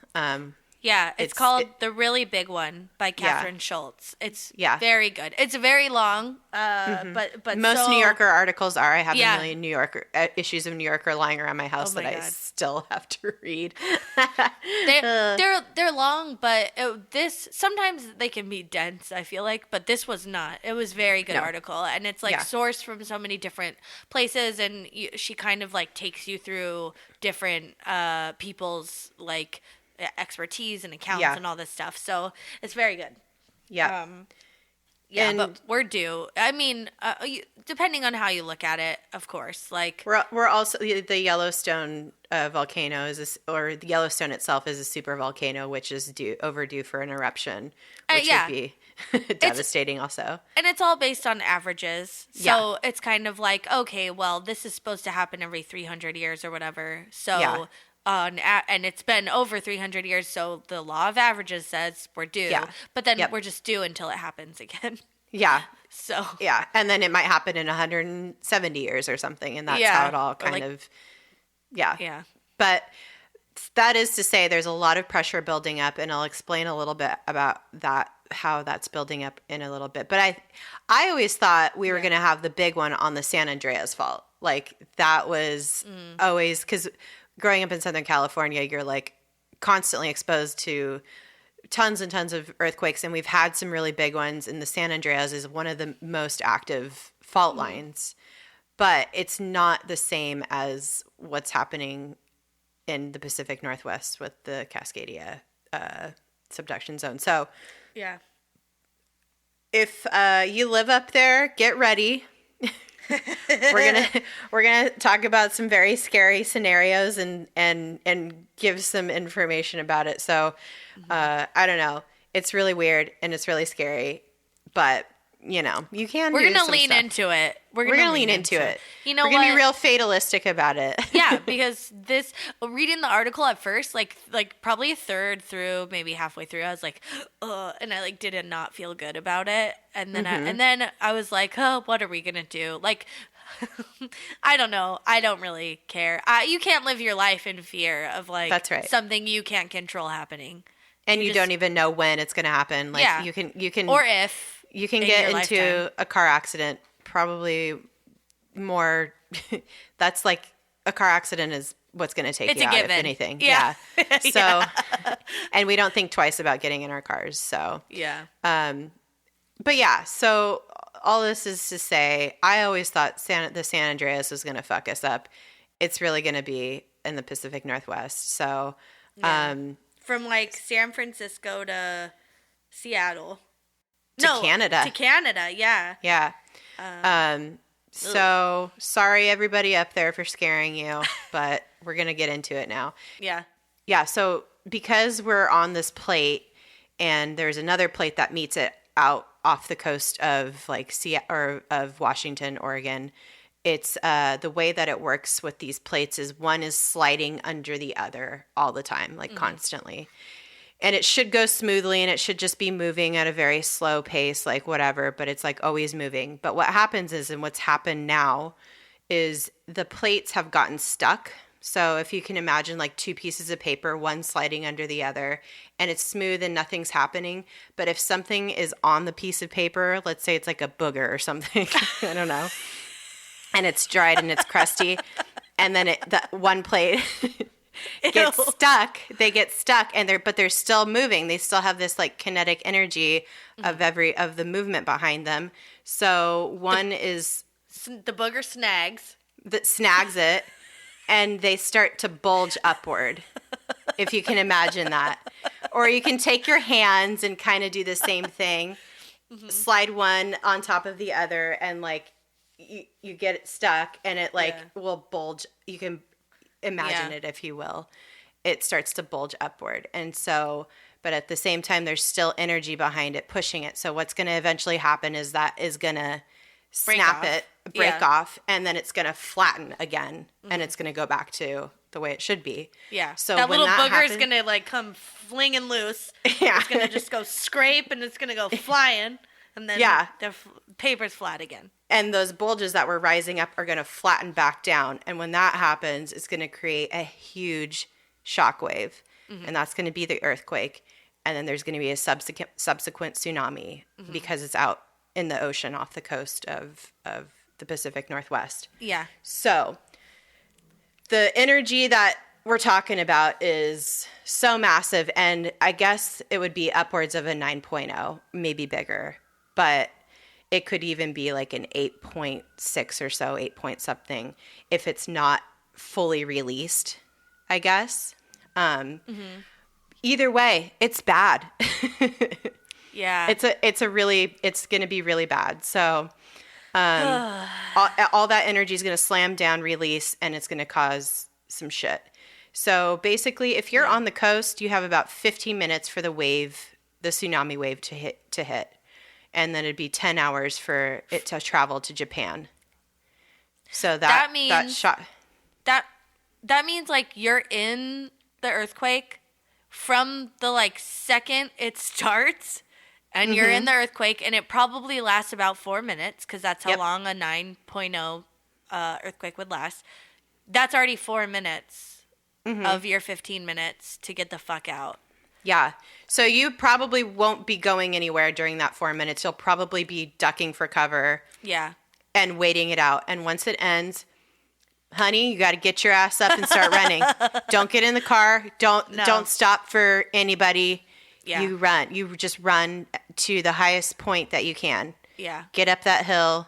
It's called The Really Big One by Catherine Schultz. It's very good. It's very long, but most New Yorker articles are. I have a million New Yorker issues of New Yorker lying around my house I still have to read. They're long, but this sometimes they can be dense, I feel like, but this was not. It was a very good article, and it's like sourced from so many different places, and she kind of like takes you through different people's like expertise and accounts and all this stuff. So it's very good. But we're due. I mean, depending on how you look at it, of course. Like we're also the Yellowstone volcano or the Yellowstone itself is a super volcano, which is overdue for an eruption, which would be devastating also. And it's all based on averages. So it's kind of like, okay, well, this is supposed to happen every 300 years or whatever. So and it's been over 300 years, so the law of averages says we're due. But then we're just due until it happens again. So and then it might happen in 170 years or something, and that's how it all kind of But that is to say, there's a lot of pressure building up, and I'll explain a little bit about that, how that's building up in a little bit. But I always thought we were going to have the big one on the San Andreas Fault. Like that was always, because growing up in Southern California, you're like constantly exposed to tons and tons of earthquakes, and we've had some really big ones, and the San Andreas is one of the most active fault lines. But it's not the same as what's happening in the Pacific Northwest with the Cascadia Subduction Zone. So if you live up there, get ready. We're gonna talk about some very scary scenarios and give some information about it. So I don't know. It's really weird and it's really scary, but you know, you can. We're gonna some lean stuff. into it. We're gonna lean into it. You know, we're gonna be real fatalistic about it. Yeah, because reading the article at first, like probably a third through, maybe halfway through, I was like, ugh, and I like did not feel good about it. And then I was like, oh, what are we gonna do? Like, I don't know. I don't really care. You can't live your life in fear of like That's right. something you can't control happening. And you don't even know when it's gonna happen. Like yeah. you can or if you can get into lifetime. a car accident probably more. That's like a car accident is what's going to take you out, if anything. Yeah. So, and we don't think twice about getting in our cars. So, yeah. But yeah, so all this is to say, I always thought the San Andreas was going to fuck us up. It's really going to be in the Pacific Northwest. So, from like San Francisco to Seattle. Canada. To Canada, yeah. Yeah. So sorry everybody up there for scaring you, but we're going to get into it now. Yeah. Yeah. So because we're on this plate and there's another plate that meets it out off the coast of like of Washington, Oregon, it's the way that it works with these plates is one is sliding under the other all the time, like constantly. And it should go smoothly and it should just be moving at a very slow pace, like whatever, but it's like always moving. But what happens is, and what's happened now, is the plates have gotten stuck. So if you can imagine like two pieces of paper, one sliding under the other, and it's smooth and nothing's happening. But if something is on the piece of paper, let's say it's like a booger or something, I don't know, and it's dried and it's crusty, and then that one plate... gets stuck. They get stuck, but they're still moving. They still have this like kinetic energy of the movement behind them. So one is the booger snags it, and they start to bulge upward. If you can imagine that, or you can take your hands and kind of do the same thing, slide one on top of the other, and like you get it stuck, and it like will bulge. You can imagine it, if you will. It starts to bulge upward. And so, but at the same time, there's still energy behind it, pushing it. So what's going to eventually happen is that is going to break off, and then it's going to flatten again, and it's going to go back to the way it should be. Yeah. So that little booger is going to like come flinging loose. Yeah. It's going to just go scrape, and it's going to go flying, and then the paper's flat again. And those bulges that were rising up are going to flatten back down. And when that happens, it's going to create a huge shock wave. And that's going to be the earthquake. And then there's going to be a subsequent tsunami because it's out in the ocean off the coast of the Pacific Northwest. Yeah. So the energy that we're talking about is so massive. And I guess it would be upwards of a 9.0, maybe bigger. But it could even be like an 8.6 or so, 8 point something, if it's not fully released, I guess. Either way, it's bad. Yeah. It's going to be really bad. So all that energy is going to slam down, release, and it's going to cause some shit. So basically, if you're on the coast, you have about 15 minutes for the tsunami wave to hit. And then it'd be 10 hours for it to travel to Japan. So that means that means like you're in the earthquake from the like second it starts, and you're in the earthquake, and it probably lasts about 4 minutes because that's how long a 9.0 earthquake would last. That's already 4 minutes of your 15 minutes to get the fuck out. Yeah. So you probably won't be going anywhere during that 4 minutes. You'll probably be ducking for cover. Yeah. And waiting it out. And once it ends, honey, you got to get your ass up and start running. Don't get in the car. Don't stop for anybody. Yeah. You run. You just run to the highest point that you can. Yeah. Get up that hill.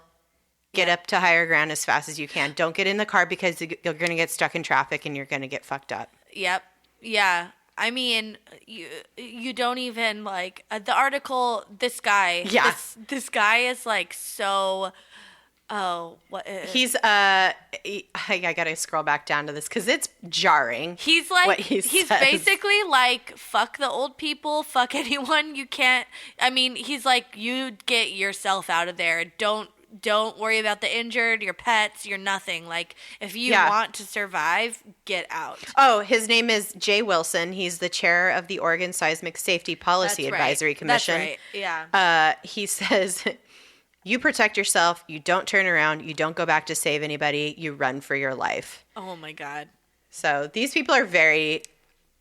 Get up to higher ground as fast as you can. Don't get in the car because you're going to get stuck in traffic and you're going to get fucked up. Yep. Yeah. I mean, you don't even, like, the article, this guy, this guy is, like, so Oh, what? He's I gotta scroll back down to this because it's jarring. He's like, what he he's says. basically like, fuck the old people, fuck anyone. You can't. I mean, he's like, you get yourself out of there. Don't worry about the injured, your pets, your nothing. Like, if you want to survive, get out. Oh, his name is Jay Wilson. He's the chair of the Oregon Seismic Safety Policy Advisory Commission. That's right. Yeah. He says, you protect yourself. You don't turn around. You don't go back to save anybody. You run for your life. Oh my God. So these people are very,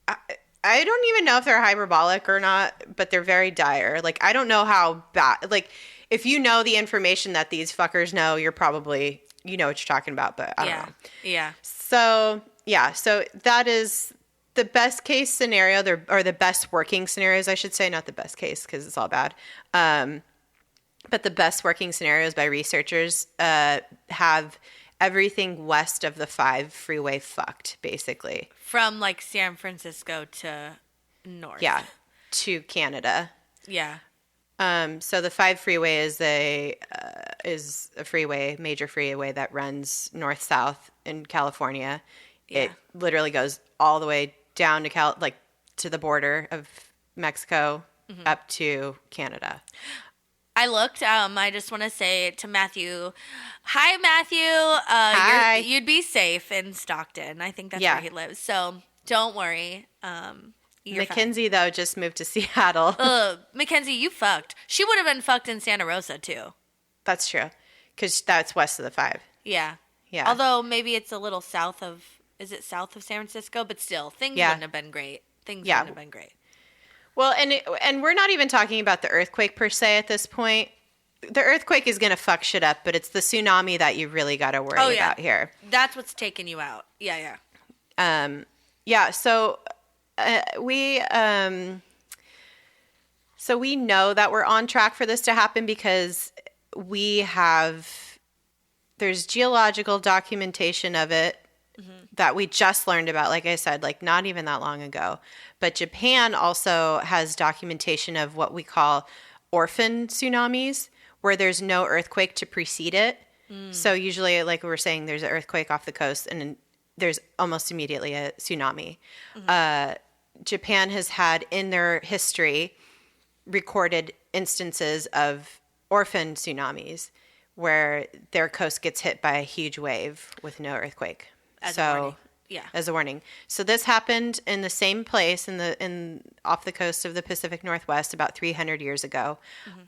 I don't even know if they're hyperbolic or not, but they're very dire. Like, I don't know how bad, like, if you know the information that these fuckers know, you're probably, you know what you're talking about, but I don't know. Yeah. So that is the best case scenario, or the best working scenarios, I should say, not the best case because it's all bad. But the best working scenarios by researchers have everything west of the 5 freeway fucked, basically. From like San Francisco to north. Yeah, to Canada. Yeah. So the 5 freeway is a major freeway that runs north-south in California. Yeah. It literally goes all the way down to to the border of Mexico up to Canada. I looked. I just want to say to Matthew, hi, Matthew. Hi. You'd be safe in Stockton. I think that's where he lives. So don't worry. Mackenzie, though, just moved to Seattle. Mackenzie, you fucked. She would have been fucked in Santa Rosa, too. That's true. Because that's west of the 5. Yeah. Yeah. Although maybe it's a little south of San Francisco? But still, things wouldn't have been great. Wouldn't have been great. Well, and we're not even talking about the earthquake per se at this point. The earthquake is going to fuck shit up, but it's the tsunami that you really got to worry about here. That's what's taking you out. Yeah, yeah. So we know that we're on track for this to happen because there's geological documentation of it that we just learned about, like I said, like not even that long ago. But Japan also has documentation of what we call orphan tsunamis, where there's no earthquake to precede it. So usually, like we were saying, there's an earthquake off the coast and there's almost immediately a tsunami. Japan has had in their history recorded instances of orphan tsunamis where their coast gets hit by a huge wave with no earthquake. As a warning. Yeah. As a warning. So this happened in the same place off the coast of the Pacific Northwest about 300 years ago,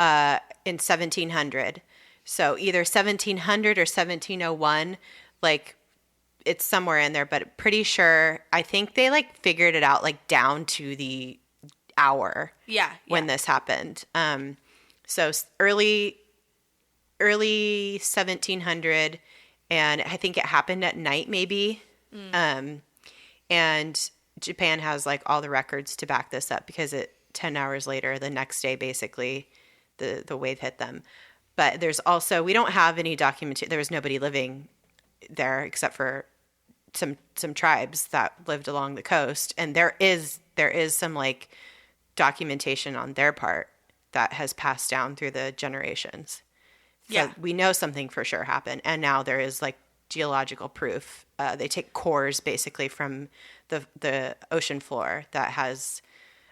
in 1700. So either 1700 or 1701, like it's somewhere in there, but pretty sure, I think they like figured it out like down to the hour. When this happened. So early 1700, and I think it happened at night maybe. And Japan has like all the records to back this up because 10 hours later, the next day, basically the wave hit them. But there's also, we don't have any documentation. There was nobody living there except for some tribes that lived along the coast. And there is some like documentation on their part that has passed down through the generations. So we know something for sure happened. And now there is like geological proof. They take cores basically from the ocean floor that has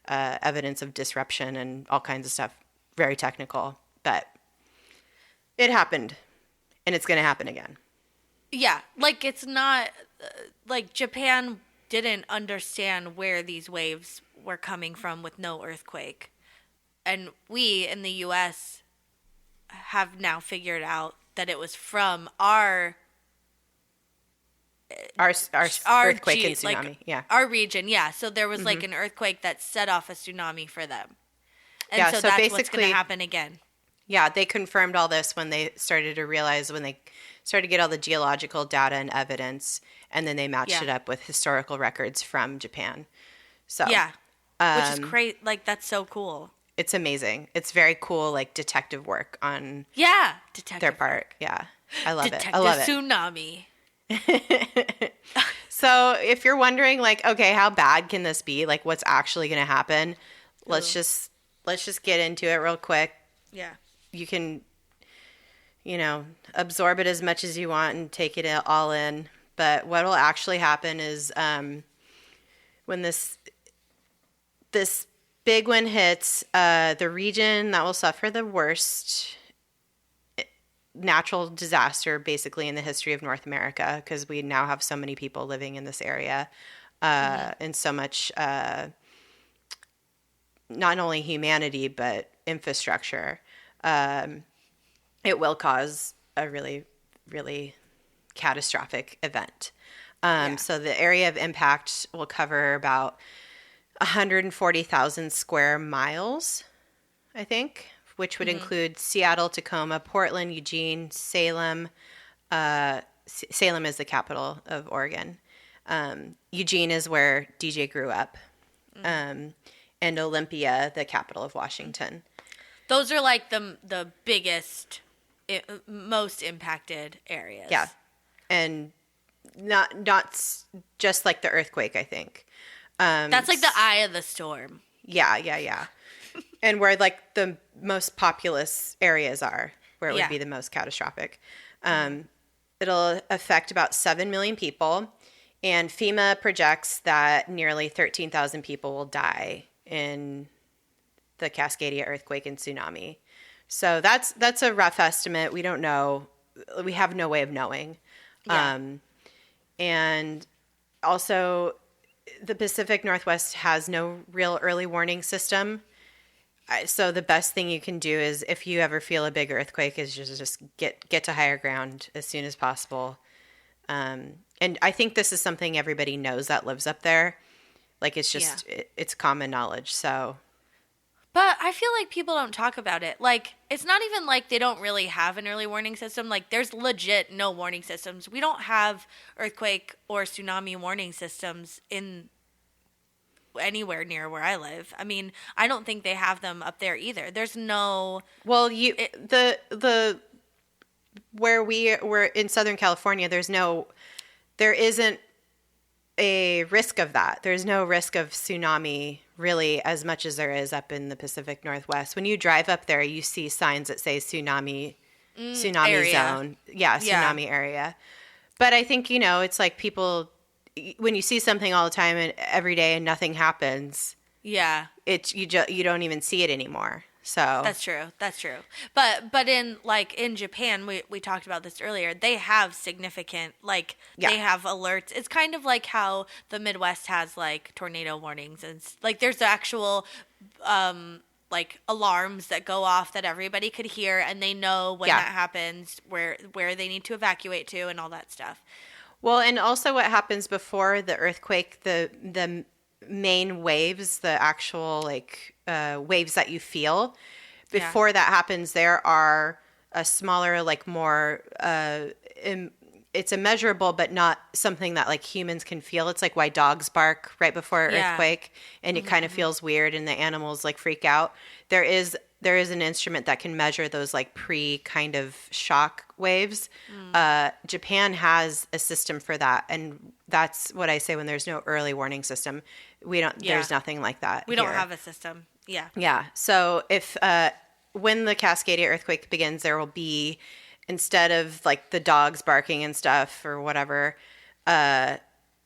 evidence of disruption and all kinds of stuff. Very technical, but it happened and it's going to happen again. Yeah. Like it's not like Japan didn't understand where these waves were coming from with no earthquake. And we in the U.S. have now figured out that it was from our earthquake and tsunami. Like, our region. Yeah. So there was like an earthquake that set off a tsunami for them. And so that's what's going to happen again. Yeah. They confirmed all this when they started to realize, when they started to get all the geological data and evidence, and then they matched it up with historical records from Japan. So which is great. Like, that's so cool. It's amazing. It's very cool, like detective work on their part. Yeah. I love it. I love it. Tsunami. So if you're wondering, like, okay, how bad can this be? Like, what's actually going to happen? Let's just get into it real quick. Yeah. You can, absorb it as much as you want and take it all in. But what will actually happen is when this big one hits, the region that will suffer the worst natural disaster basically in the history of North America, because we now have so many people living in this area and so much not only humanity but infrastructure. It will cause a really, really catastrophic event. So the area of impact will cover about 140,000 square miles, I think, which would include Seattle, Tacoma, Portland, Eugene, Salem. Salem is the capital of Oregon. Eugene is where DJ grew up. And Olympia, the capital of Washington. Those are like the biggest, most impacted areas. Yeah. And not just like the earthquake, I think. That's like the eye of the storm. Yeah. And where like the most populous areas are, where it would be the most catastrophic. It'll affect about 7 million people. And FEMA projects that nearly 13,000 people will die in the Cascadia earthquake and tsunami. So that's a rough estimate. We don't know. We have no way of knowing. Yeah. And also, the Pacific Northwest has no real early warning system. So the best thing you can do is, if you ever feel a big earthquake, is just get to higher ground as soon as possible. And I think this is something everybody knows that lives up there. Like, it's just, it's common knowledge. So, but I feel like people don't talk about it. Like, it's not even like they don't really have an early warning system. Like, there's legit no warning systems. We don't have earthquake or tsunami warning systems in anywhere near where I live. I mean, I don't think they have them up there either. There's no. Well, where we're in Southern California, there isn't a risk of that. There's no risk of tsunami really as much as there is up in the Pacific Northwest. When you drive up there, you see signs that say tsunami area. Zone. Yeah, tsunami area. But I think, it's like people, when you see something all the time and every day and nothing happens, you don't even see it anymore. So That's true. But in Japan, we talked about this earlier. They have significant they have alerts. It's kind of like how the Midwest has like tornado warnings, and like there's actual like alarms that go off that everybody could hear, and they know when that happens, where they need to evacuate to, and all that stuff. Well, and also what happens before the earthquake, the main waves, the actual waves that you feel before that happens, there are a smaller, more it's immeasurable but not something that like humans can feel. It's like why dogs bark right before an earthquake, and it kind of feels weird and the animals like freak out. There is an instrument that can measure those like pre kind of shock waves. Japan has a system for that, and that's what I say when there's no early warning system. There's nothing like that. We don't have a system. Yeah. So if when the Cascadia earthquake begins, there will be, instead of like the dogs barking and stuff or whatever,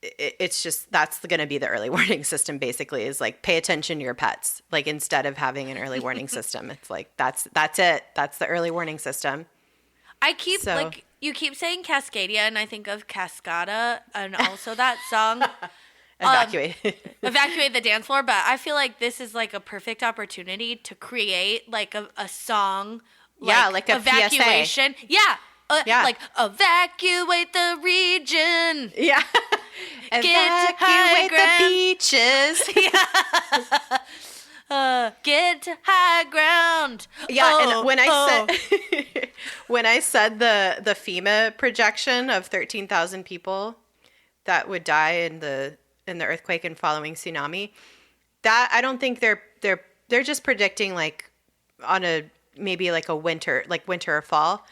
it's just, that's going to be the early warning system. Basically, is like pay attention to your pets. Like, instead of having an early warning system, it's like that's it. That's the early warning system. I keep you keep saying Cascadia, and I think of Cascada, and also that song. Evacuate the dance floor. But I feel like this is like a perfect opportunity to create like a song. Like a evacuation. PSA. Like evacuate the region. Yeah. Evacuate the beaches. Get to high ground. Yeah, and when I said the FEMA projection of 13,000 people that would die in the earthquake and following tsunami, that I don't think they're just predicting like on a maybe like a winter or fall.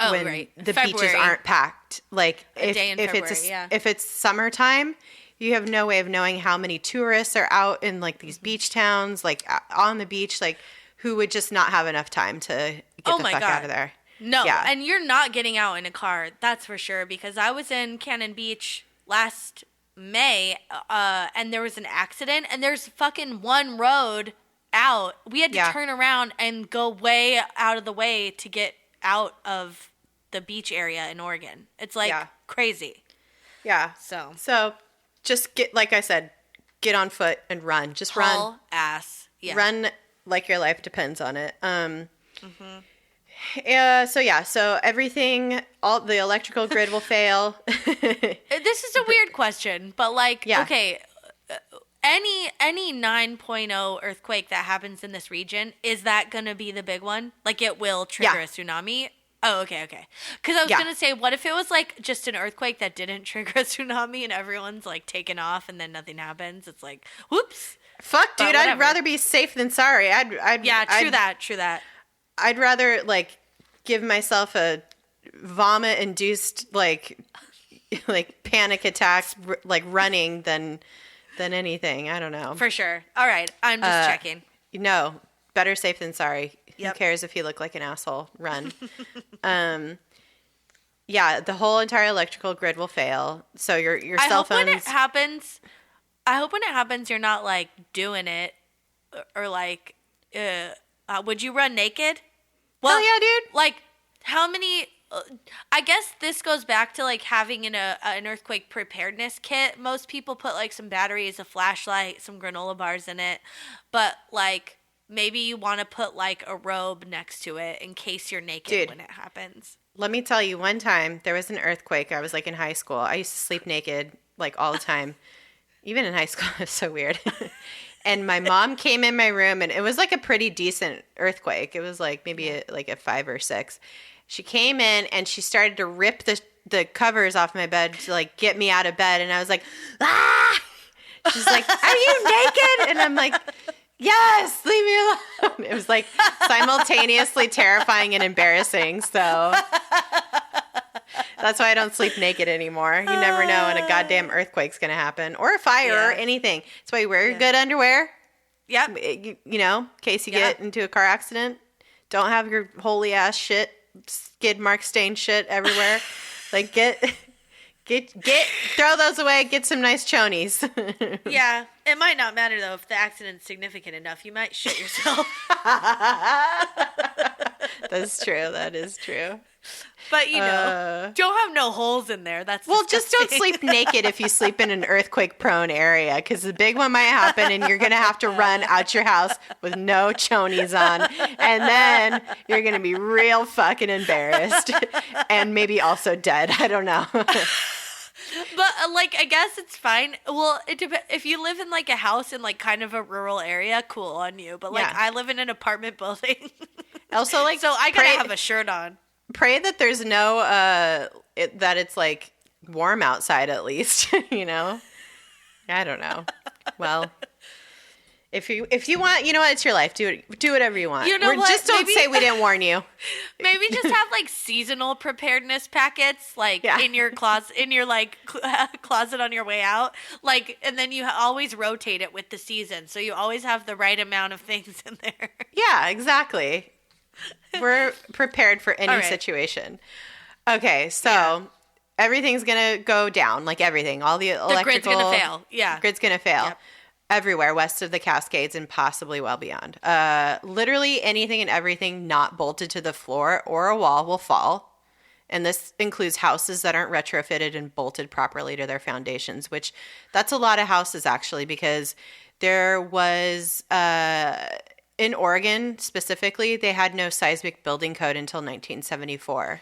When the February. Beaches aren't packed. Like if it's summertime, you have no way of knowing how many tourists are out in like these beach towns, like on the beach, like who would just not have enough time to get the fuck out of there. No, Yeah. and you're not getting out in a car, that's for sure, because I was in Cannon Beach last May, and there was an accident, and there's fucking one road out. We had to turn around and go way out of the way to get out of the beach area in Oregon. It's like crazy. Yeah. So just get, like I said, get on foot and run. Just Haul run. ass. Yeah. Run like your life depends on it. So everything, all the electrical grid will fail. This is a weird question, but like, okay, any 9.0 earthquake that happens in this region, is that going to be the big one? Like, it will trigger a tsunami? Oh, okay. Because I was going to say, what if it was like just an earthquake that didn't trigger a tsunami and everyone's like taken off and then nothing happens? It's like, whoops. Fuck, dude, I'd rather be safe than sorry. True that. I'd rather like give myself a vomit-induced like panic attacks like running than anything. I don't know. For sure. All right, I'm just checking. No, better safe than sorry. Who cares if you look like an asshole? Run. Yeah, the whole entire electrical grid will fail. So your cell phones. I hope when it happens, you're not like doing it or like. Would you run naked? Well, hell yeah, dude. Like, how many? I guess this goes back to like having an earthquake preparedness kit. Most people put like some batteries, a flashlight, some granola bars in it, but like maybe you want to put like a robe next to it in case you're naked when it happens. Let me tell you, one time there was an earthquake. I was like in high school. I used to sleep naked like all the time. Even in high school, it was so weird. And my mom came in my room, and it was like a pretty decent earthquake. It was like maybe a 5 or 6. She came in, and she started to rip the covers off my bed to like get me out of bed. And I was like, ah! She's like, are you naked? And I'm like, yes, leave me alone. It was like simultaneously terrifying and embarrassing. So that's why I don't sleep naked anymore. You never know when a goddamn earthquake's going to happen, or a fire or anything. That's why you wear your good underwear. Yep. You know, in case you get into a car accident. Don't have your holy ass shit, skid mark stained shit everywhere. Like throw those away. Get some nice chonies. Yeah. It might not matter though if the accident's significant enough. You might shit yourself. That's true. That is true. But, you know, don't have no holes in there. That's just don't sleep naked if you sleep in an earthquake-prone area, because the big one might happen, and you're going to have to run out your house with no chonies on, and then you're going to be real fucking embarrassed, and maybe also dead. I don't know. But, like, I guess it's fine. Well, if you live in, like, a house in, like, kind of a rural area, cool on you. But, like, I live in an apartment building. Also, like, so I got to have a shirt on. Pray that there's no, that it's like warm outside at least, you know? I don't know. Well, if you want, you know what? It's your life. Do whatever you want. You know what? Just don't say we didn't warn you. Maybe just have like seasonal preparedness packets, like in your closet, closet on your way out. Like, and then you always rotate it with the season. So you always have the right amount of things in there. Yeah, exactly. We're prepared for any situation. Okay, so everything's going to go down, like everything. All the electrical... The grid's going to fail. Yeah. Grid's going to fail everywhere west of the Cascades and possibly well beyond. Literally anything and everything not bolted to the floor or a wall will fall. And this includes houses that aren't retrofitted and bolted properly to their foundations, which that's a lot of houses actually, because there was... in Oregon, specifically, they had no seismic building code until 1974.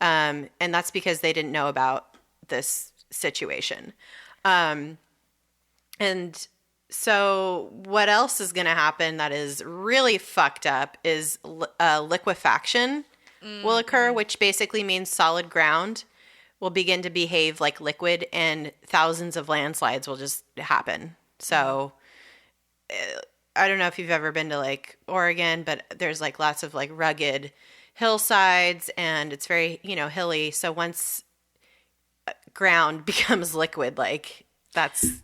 And that's because they didn't know about this situation. And so what else is going to happen that is really fucked up is liquefaction will occur, which basically means solid ground will begin to behave like liquid, and thousands of landslides will just happen. So... I don't know if you've ever been to like Oregon, but there's like lots of like rugged hillsides, and it's very, hilly. So once ground becomes liquid, like that's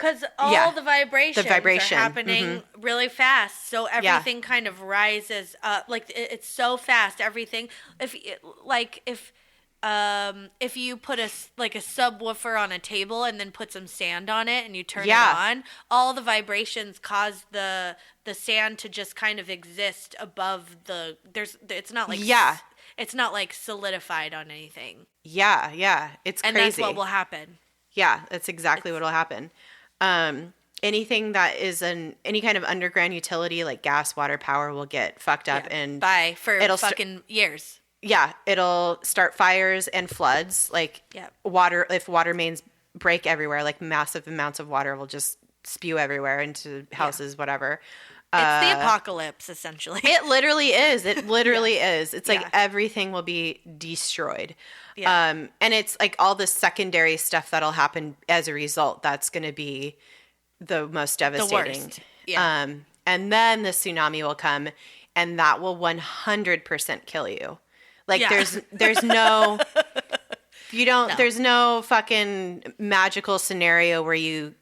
Because all the vibrations vibration. are happening really fast, so everything kind of rises up. Like it's so fast. Everything. If you put a subwoofer on a table and then put some sand on it and you turn it on, all the vibrations cause the sand to just kind of exist above the. It's not like it's not like solidified on anything. Yeah, it's crazy. And that's what will happen. Yeah, that's exactly what will happen. Anything that is any kind of underground utility like gas, water, power will get fucked up and it'll fucking years. Yeah, it'll start fires and floods. Like water, if water mains break everywhere, like massive amounts of water will just spew everywhere into houses, whatever. It's the apocalypse, essentially. It literally is. It literally is. It's like everything will be destroyed. Yeah. And it's like all the secondary stuff that'll happen as a result. That's going to be the most devastating. The worst. Yeah. And then the tsunami will come, and that will 100% kill you. Like there's no, there's no fucking magical scenario where you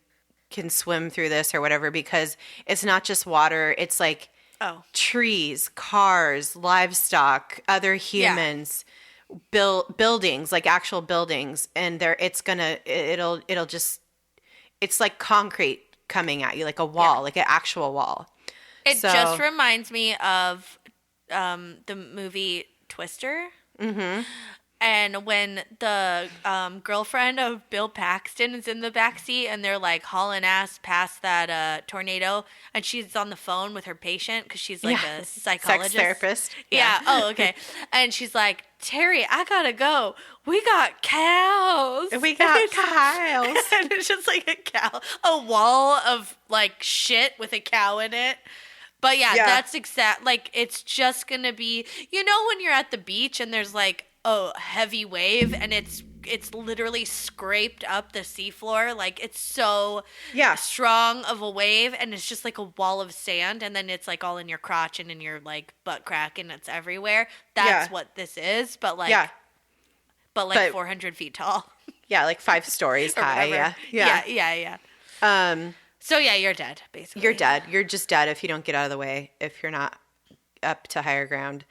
can swim through this or whatever, because it's not just water. It's like trees, cars, livestock, other humans, buildings, like actual buildings. And it's like concrete coming at you, like a wall, like an actual wall. It just reminds me of the movie Twister. Mm-hmm. And when the girlfriend of Bill Paxton is in the backseat and they're like hauling ass past that tornado, and she's on the phone with her patient because she's like a psychologist. Sex therapist. Yeah. Oh, okay. And she's like, Terry, I gotta go. We got cows. We got cows. And it's just like a wall of like shit with a cow in it. But that's like, it's just gonna be, when you're at the beach and there's like a heavy wave and it's literally scraped up the seafloor, like it's so strong of a wave, and it's just like a wall of sand, and then it's like all in your crotch and in your like butt crack, and it's everywhere. That's what this is, but 400 feet tall. Yeah, like 5 stories high. Yeah. So you're dead, basically. You're dead. You're just dead if you don't get out of the way, if you're not up to higher ground.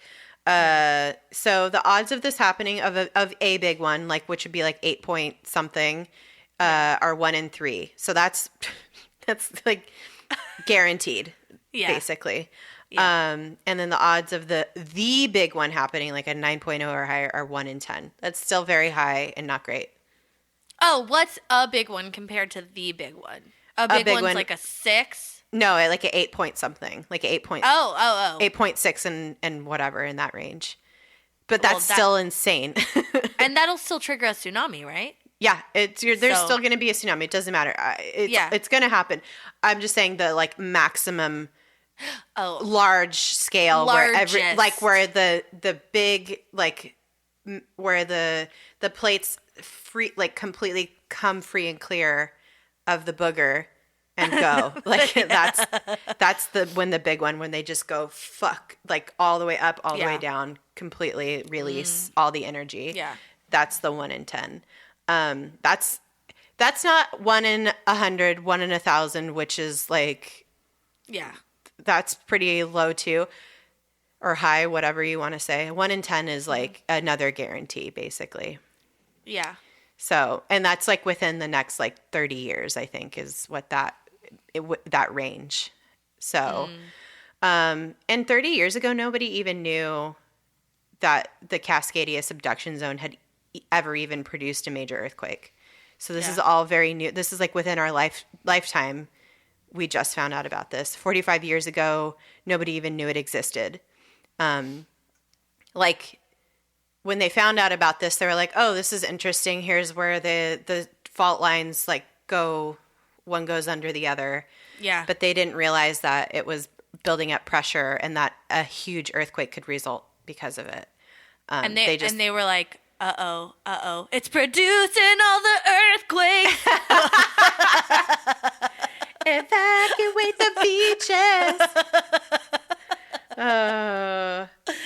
So the odds of this happening of a big one, like which would be like 8 point something, are 1 in 3. So that's like guaranteed, basically. Yeah. And then the odds of the big one happening, like a 9.0 or higher, are 1 in 10. That's still very high and not great. Oh, what's a big one compared to the big one? A big one's like a 6. No, like an 8 point something, like 8 point. 8.6 and whatever in that range. But that's still insane. And that'll still trigger a tsunami, right? Yeah, there's still going to be a tsunami. It doesn't matter. It's going to happen. I'm just saying the like maximum, large scale, where where the big like where the plates free like completely come free and clear of the booger. And go like that's when the big one, when they just go fuck, like all the way up, all the way down, completely release all the energy. Yeah, that's the 1 in 10. That's not 1 in 100, 1 in 1,000, which is like that's pretty low too, or high, whatever you want to say. 1 in 10 is like another guarantee, basically. Yeah. So, and that's like within the next like 30 years, I think, is what that range. So, and 30 years ago, nobody even knew that the Cascadia Subduction Zone had ever even produced a major earthquake. So this is all very new. This is like within our lifetime. We just found out about this. 45 years ago, nobody even knew it existed. Like when they found out about this, they were like, "Oh, this is interesting. Here's where the fault lines like go. One goes under the other." Yeah. But they didn't realize that it was building up pressure and that a huge earthquake could result because of it. And they were like, uh-oh, it's producing all the earthquakes. Evacuate the beaches.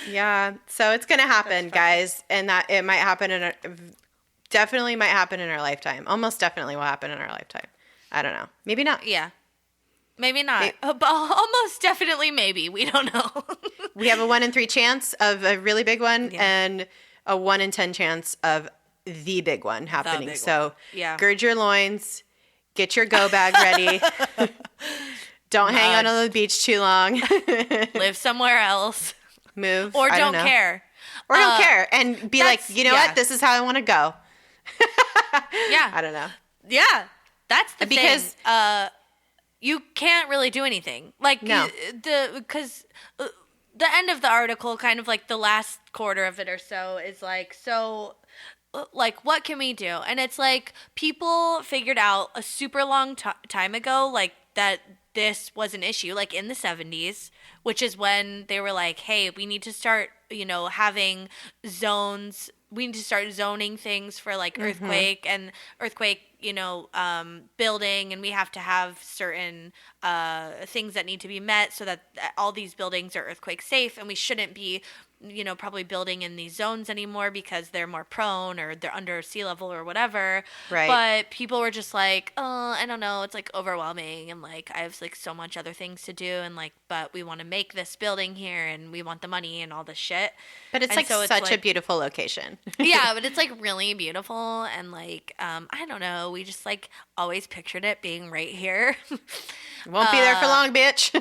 Yeah. So it's going to happen, guys. And that it might happen definitely might happen in our lifetime. Almost definitely will happen in our lifetime. I don't know. Maybe not. Yeah. Maybe not. But almost definitely maybe. We don't know. We have a 1 in 3 chance of a really big one and a 1 in 10 chance of the big one happening. Big so one. Gird your loins, get your go bag ready. Don't hang out on the beach too long. Live somewhere else. Move. Or don't care. Or don't care. And be like, you know what? This is how I want to go. Yeah. I don't know. Yeah. That's the because thing. You can't really do anything. Like, no. Because the end of the article, kind of like the last quarter of it or so, is like, so, like, what can we do? And it's like, people figured out a super long time ago, like, that this was an issue, like in the 70s, which is when they were like, hey, we need to start, having zones. We need to start zoning things for like earthquake, building, and we have to have certain things that need to be met so that all these buildings are earthquake safe, and we shouldn't be probably building in these zones anymore because they're more prone or they're under sea level or whatever. Right. But people were just like, oh, I don't know. It's like overwhelming. And like, I have like so much other things to do. And like, but we want to make this building here and we want the money and all this shit. But it's like such a beautiful location. Yeah. But it's like really beautiful. And like, I don't know. We just like always pictured it being right here. Won't be there for long, bitch.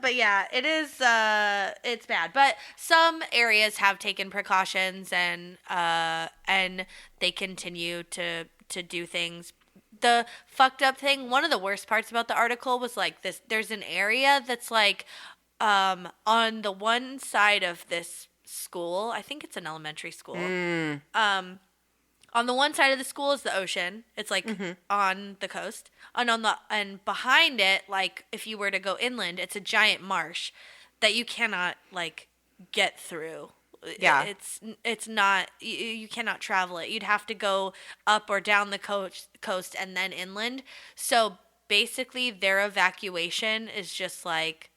But yeah, it is, it's bad. But some areas have taken precautions and they continue to do things. The fucked up thing, one of the worst parts about the article was like this, there's an area that's like, on the one side of this school, I think it's an elementary school. On the one side of the school is the ocean. It's like on the coast. And behind it, like if you were to go inland, it's a giant marsh that you cannot like get through. Yeah. It's not, you cannot travel it. You'd have to go up or down the coast and then inland. So basically their evacuation is just like,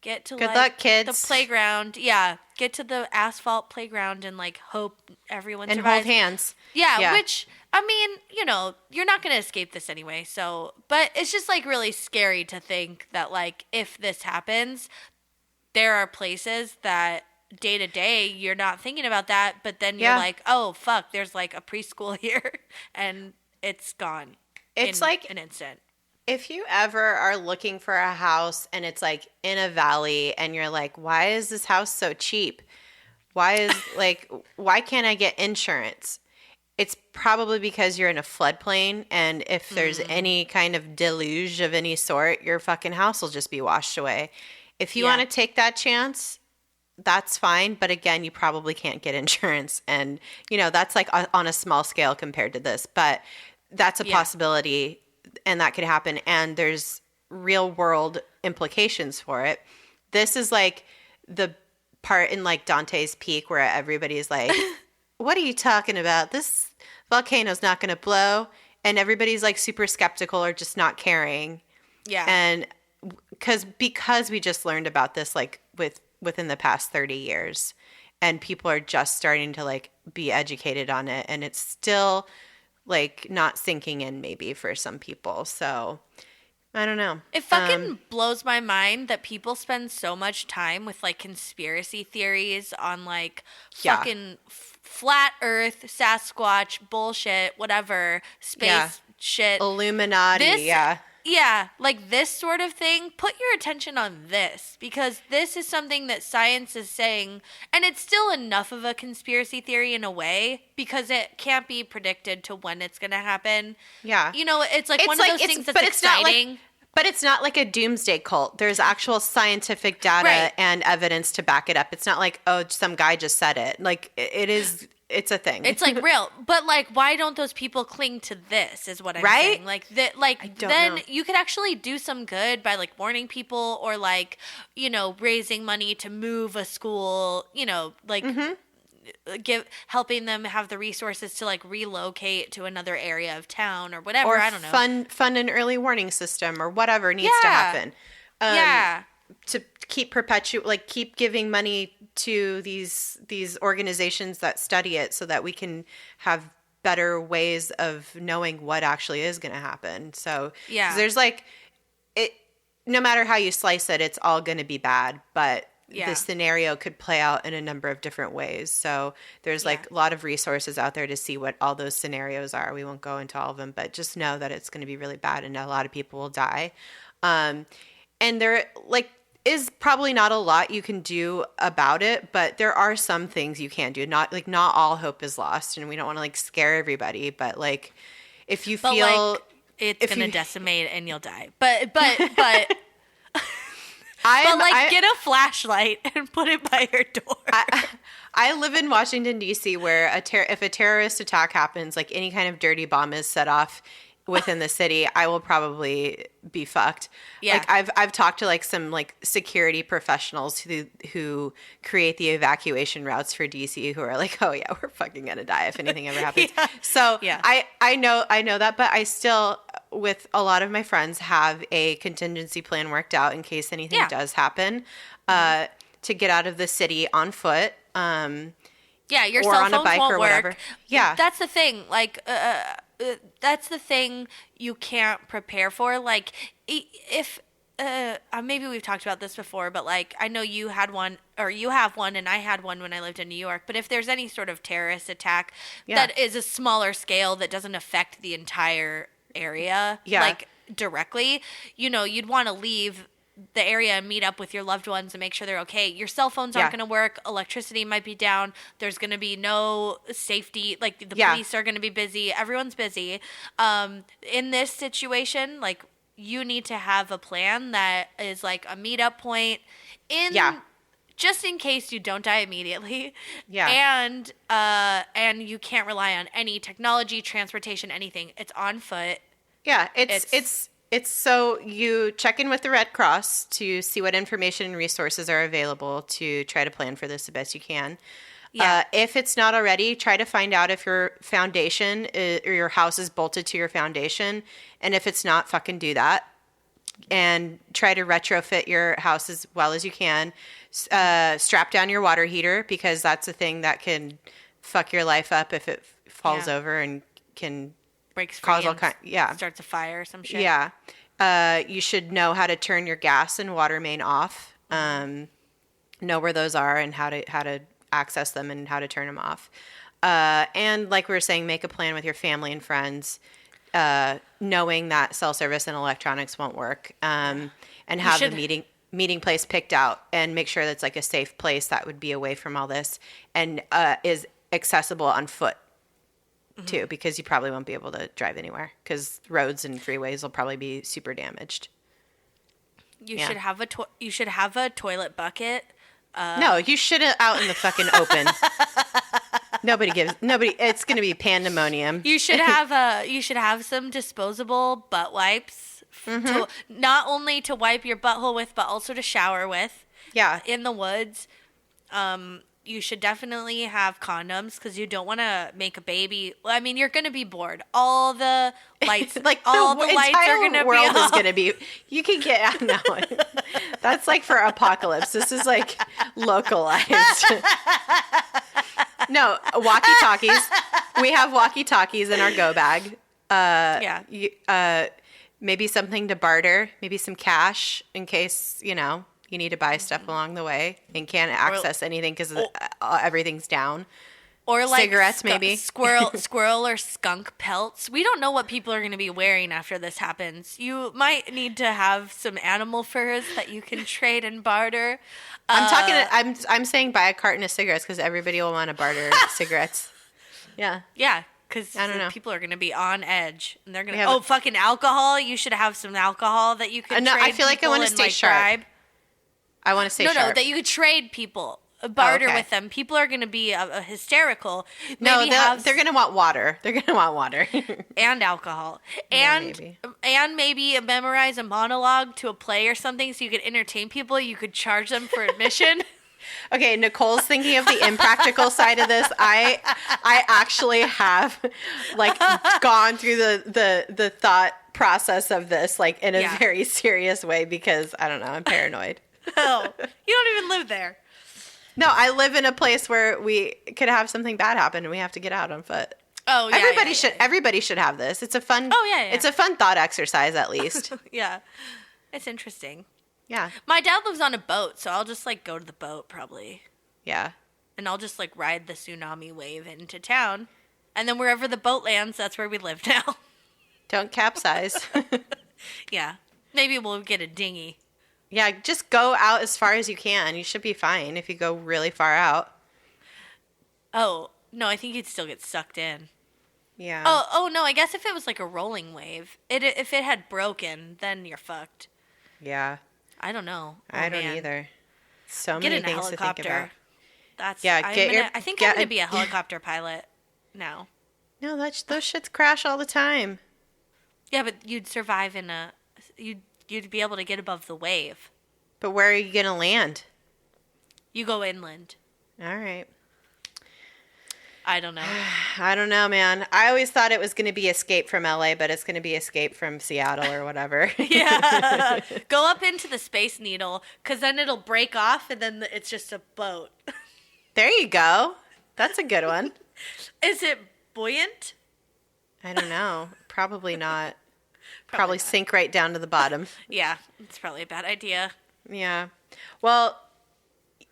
get to good luck, kids. The playground. Yeah. Get to the asphalt playground and like hope everyone survives. And hold hands. Yeah. Which, I mean, you're not going to escape this anyway. So, but it's just like really scary to think that like if this happens, there are places that day to day you're not thinking about that, but then you're like, oh fuck, there's like a preschool here and it's gone. It's in like an instant. If you ever are looking for a house and it's like in a valley and you're like, why is this house so cheap? Why can't I get insurance? It's probably because you're in a floodplain, and if there's any kind of deluge of any sort, your fucking house will just be washed away. If you want to take that chance, that's fine. But again, you probably can't get insurance. And, that's like on a small scale compared to this. But that's a possibility, and that could happen. And there's real world implications for it. This is like the part in like Dante's Peak where everybody's like, what are you talking about? This volcano's not going to blow. And everybody's like super skeptical or just not caring. Yeah. And because we just learned about this like within the past 30 years, and people are just starting to like be educated on it, and it's still like not sinking in maybe for some people. So I don't know. It fucking blows my mind that people spend so much time with like conspiracy theories on like fucking flat earth, Sasquatch, bullshit, whatever, space shit. Illuminati, Yeah, like this sort of thing. Put your attention on this, because this is something that science is saying, and it's still enough of a conspiracy theory in a way because it can't be predicted to when it's going to happen. Yeah. It's like one of those things that's exciting. But it's not like a doomsday cult. There's actual scientific data and evidence to back it up. It's not like, oh, some guy just said it. Like, it's a thing. It's like real. But like, why don't those people cling to this is what I'm saying. Like, then you could actually do some good by like warning people or like, raising money to move a school, like helping them have the resources to like relocate to another area of town or whatever. Or I don't know. Fund an early warning system or whatever needs to happen. to keep giving money to these organizations that study it so that we can have better ways of knowing what actually is going to happen. So 'cause there's like it, no matter how you slice it, it's all going to be bad, but the scenario could play out in a number of different ways. So there's like a lot of resources out there to see what all those scenarios are. We won't go into all of them, but just know that it's going to be really bad and a lot of people will die. And there is probably not a lot you can do about it, but there are some things you can do. Not all hope is lost, and we don't want to scare everybody, but if you feel it's going to decimate and you'll die. But get a flashlight and put it by your door. I live in Washington, D.C., where if a terrorist attack happens, any kind of dirty bomb is set off within the city, I will probably be fucked. Yeah. I've talked to some security professionals who create the evacuation routes for DC who are oh yeah, we're fucking gonna die if anything ever happens. So I know that, but I still, with a lot of my friends, have a contingency plan worked out in case anything does happen, to get out of the city on foot. Your cell phones on a bike won't or whatever. Work. Yeah. That's the thing. That's the thing you can't prepare for. If maybe we've talked about this before, but I know you had one, or you have one, and I had one when I lived in New York. But if there's any sort of terrorist attack that is a smaller scale that doesn't affect the entire area, directly, you'd want to leave the area and meet up with your loved ones and make sure they're okay. Your cell phones aren't going to work. Electricity might be down. There's going to be no safety. The police are going to be busy. Everyone's busy. In this situation, you need to have a plan that is a meetup point just in case you don't die immediately. Yeah. And you can't rely on any technology, transportation, anything. It's on foot. Yeah. It's so you check in with the Red Cross to see what information and resources are available to try to plan for this the best you can. Yeah. If it's not already, try to find out if your foundation or your house is bolted to your foundation. And if it's not, fucking do that. And try to retrofit your house as well as you can. Strap down your water heater, because that's a thing that can fuck your life up if it falls over and can breaks free cause all kind. Yeah, starts a fire or some shit. Yeah, you should know how to turn your gas and water main off. Know where those are and how to access them and how to turn them off. And like we were saying, make a plan with your family and friends, knowing that cell service and electronics won't work. And have the meeting place picked out, and make sure that's a safe place that would be away from all this and is accessible on foot. Too, because you probably won't be able to drive anywhere because roads and freeways will probably be super damaged. You should have a toilet bucket. No, you shouldn't out in the fucking open. Nobody. It's going to be pandemonium. You should have some disposable butt wipes, not only to wipe your butthole with, but also to shower with. Yeah, in the woods. You should definitely have condoms, because you don't want to make a baby. Well, I mean, you're going to be bored. All the lights, all the lights are going to be world is going to be. You can get no. That's for apocalypse. This is localized. No, walkie-talkies. We have walkie-talkies in our go bag. Maybe something to barter. Maybe some cash in case you need to buy stuff along the way and can't access anything because everything's down. Or cigarettes, maybe squirrel or skunk pelts. We don't know what people are going to be wearing after this happens. You might need to have some animal furs that you can trade and barter. I'm saying buy a carton of cigarettes, because everybody will want to barter cigarettes. Yeah. Yeah. Because people are going to be on edge, and they're going to fucking alcohol. You should have some alcohol that you can. No, I feel like I want to stay sharp. I want to stay sharp. No, that you could trade people, barter with them. People are going to be hysterical. Maybe they're going to want water. They're going to want water. And alcohol. And maybe memorize a monologue to a play or something so you could entertain people. You could charge them for admission. Okay, Nicole's thinking of the impractical side of this. I actually have gone through the thought process of this in a very serious way, because I don't know, I'm paranoid. Oh, you don't even live there. No, I live in a place where we could have something bad happen and we have to get out on foot. Oh, yeah. Everybody should have this. It's a fun. Oh, yeah. It's a fun thought exercise, at least. Yeah, it's interesting. Yeah. My dad lives on a boat, so I'll just like go to the boat probably. Yeah. And I'll just like ride the tsunami wave into town, and then wherever the boat lands, that's where we live now. Don't capsize. Yeah, maybe we'll get a dinghy. Yeah, just go out as far as you can. You should be fine if you go really far out. Oh, no, I think you'd still get sucked in. Yeah. Oh no, I guess if it was like a rolling wave, if it had broken, then you're fucked. Yeah. I don't know. I don't either. So get many in a things to think about. That's yeah. I think I'm gonna be a helicopter pilot now. No, those shits crash all the time. Yeah, but you'd survive you'd be able to get above the wave. But where are you gonna land? You go inland. All right. I don't know. I don't know, man. I always thought it was going to be Escape from LA, but it's going to be Escape from Seattle or whatever. Yeah. Go up into the Space Needle, because then it'll break off, and then it's just a boat. There you go. That's a good one. Is it buoyant? I don't know. Probably not. Probably not. Sink right down to the bottom. Yeah, it's probably a bad idea. Yeah. Well,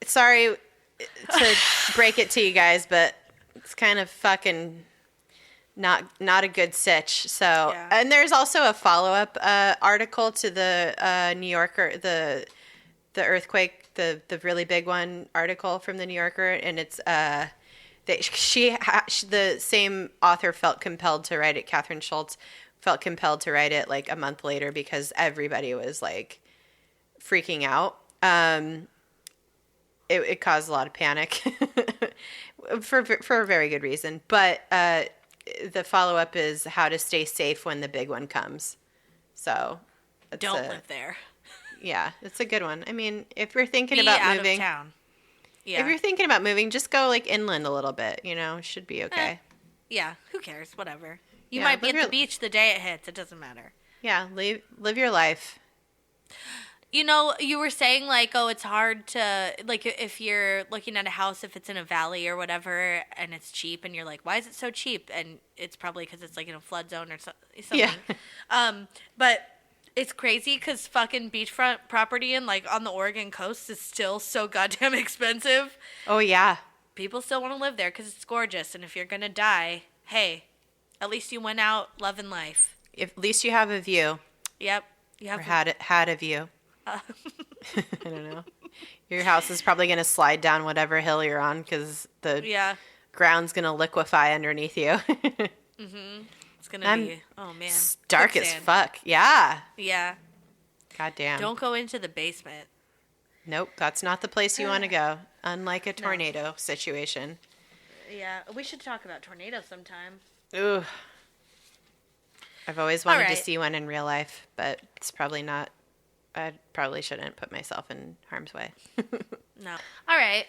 sorry to break it to you guys, but it's kind of fucking not a good sitch. So, yeah. And there's also a follow-up article to the New Yorker, the earthquake, the really big one article from the New Yorker, and it's that the same author felt compelled to write it. Catherine Schultz felt compelled to write it like a month later because everybody was like freaking out. It caused a lot of panic for a very good reason. But the follow-up is how to stay safe when the big one comes. So don't live there. Yeah, it's a good one. I mean, if you're thinking Be about out moving, of town. Yeah. If you're thinking about moving, just go like inland a little bit. Should be okay. Yeah, who cares? Whatever. You might be at the beach the day it hits. It doesn't matter. Yeah, live your life. You were saying, like, oh, it's hard to, like, if you're looking at a house, if it's in a valley or whatever, and it's cheap, and you're like, why is it so cheap? And it's probably because it's, like, in a flood zone or something. Yeah. But it's crazy because fucking beachfront property on the Oregon coast is still so goddamn expensive. Oh, yeah. People still want to live there because it's gorgeous, and if you're going to die, hey, at least you went out loving life. At least you have a view. Yep. You have had a view. I don't know. Your house is probably going to slide down whatever hill you're on because the ground's going to liquefy underneath you. Mm-hmm. It's going to be, oh man. It's dark as fuck. Yeah. Yeah. Goddamn. Don't go into the basement. Nope. That's not the place you want to go. Unlike a tornado situation. Yeah. We should talk about tornadoes sometime. Ooh. I've always wanted to see one in real life, but it's probably not. I probably shouldn't put myself in harm's way. No. All right,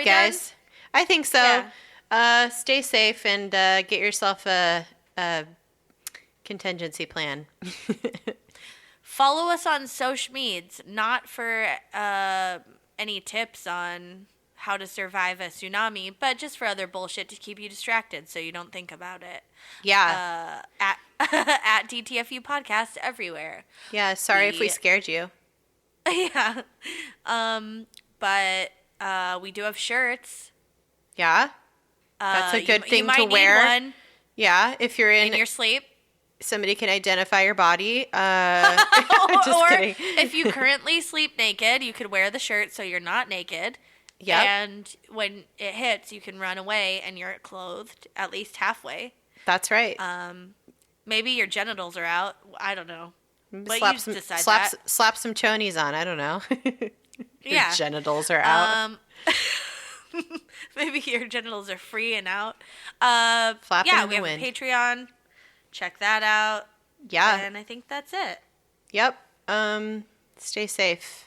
guys. Done? I think so. Yeah. Stay safe and get yourself a contingency plan. Follow us on social medias, not for any tips on how to survive a tsunami, but just for other bullshit to keep you distracted so you don't think about it. Yeah. At DTFU Podcast everywhere. Yeah, sorry if we scared you. Yeah. But we do have shirts. Yeah. That's a good thing to wear. You might need one. Yeah, if you're in your sleep. Somebody can identify your body. Just kidding. If you currently sleep naked, you could wear the shirt so you're not naked. Yeah. And when it hits, you can run away and you're clothed at least halfway. That's right. Maybe your genitals are out. I don't know. But slap you decide that. Slap some chonies on. I don't know. Your Yeah. genitals are out. Maybe your genitals are free and out. Flapping in the we have wind. a Patreon. Check that out. Yeah. And I think that's it. Yep. Stay safe.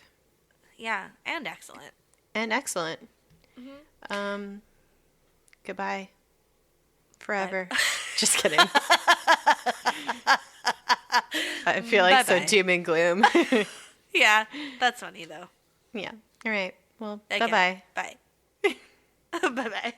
Yeah, and excellent. And excellent. Mm-hmm. Goodbye. Forever. Just kidding. I feel like so doom and gloom. Yeah, that's funny though. Yeah. All right. Well, Okay. bye-bye. Bye. Bye-bye.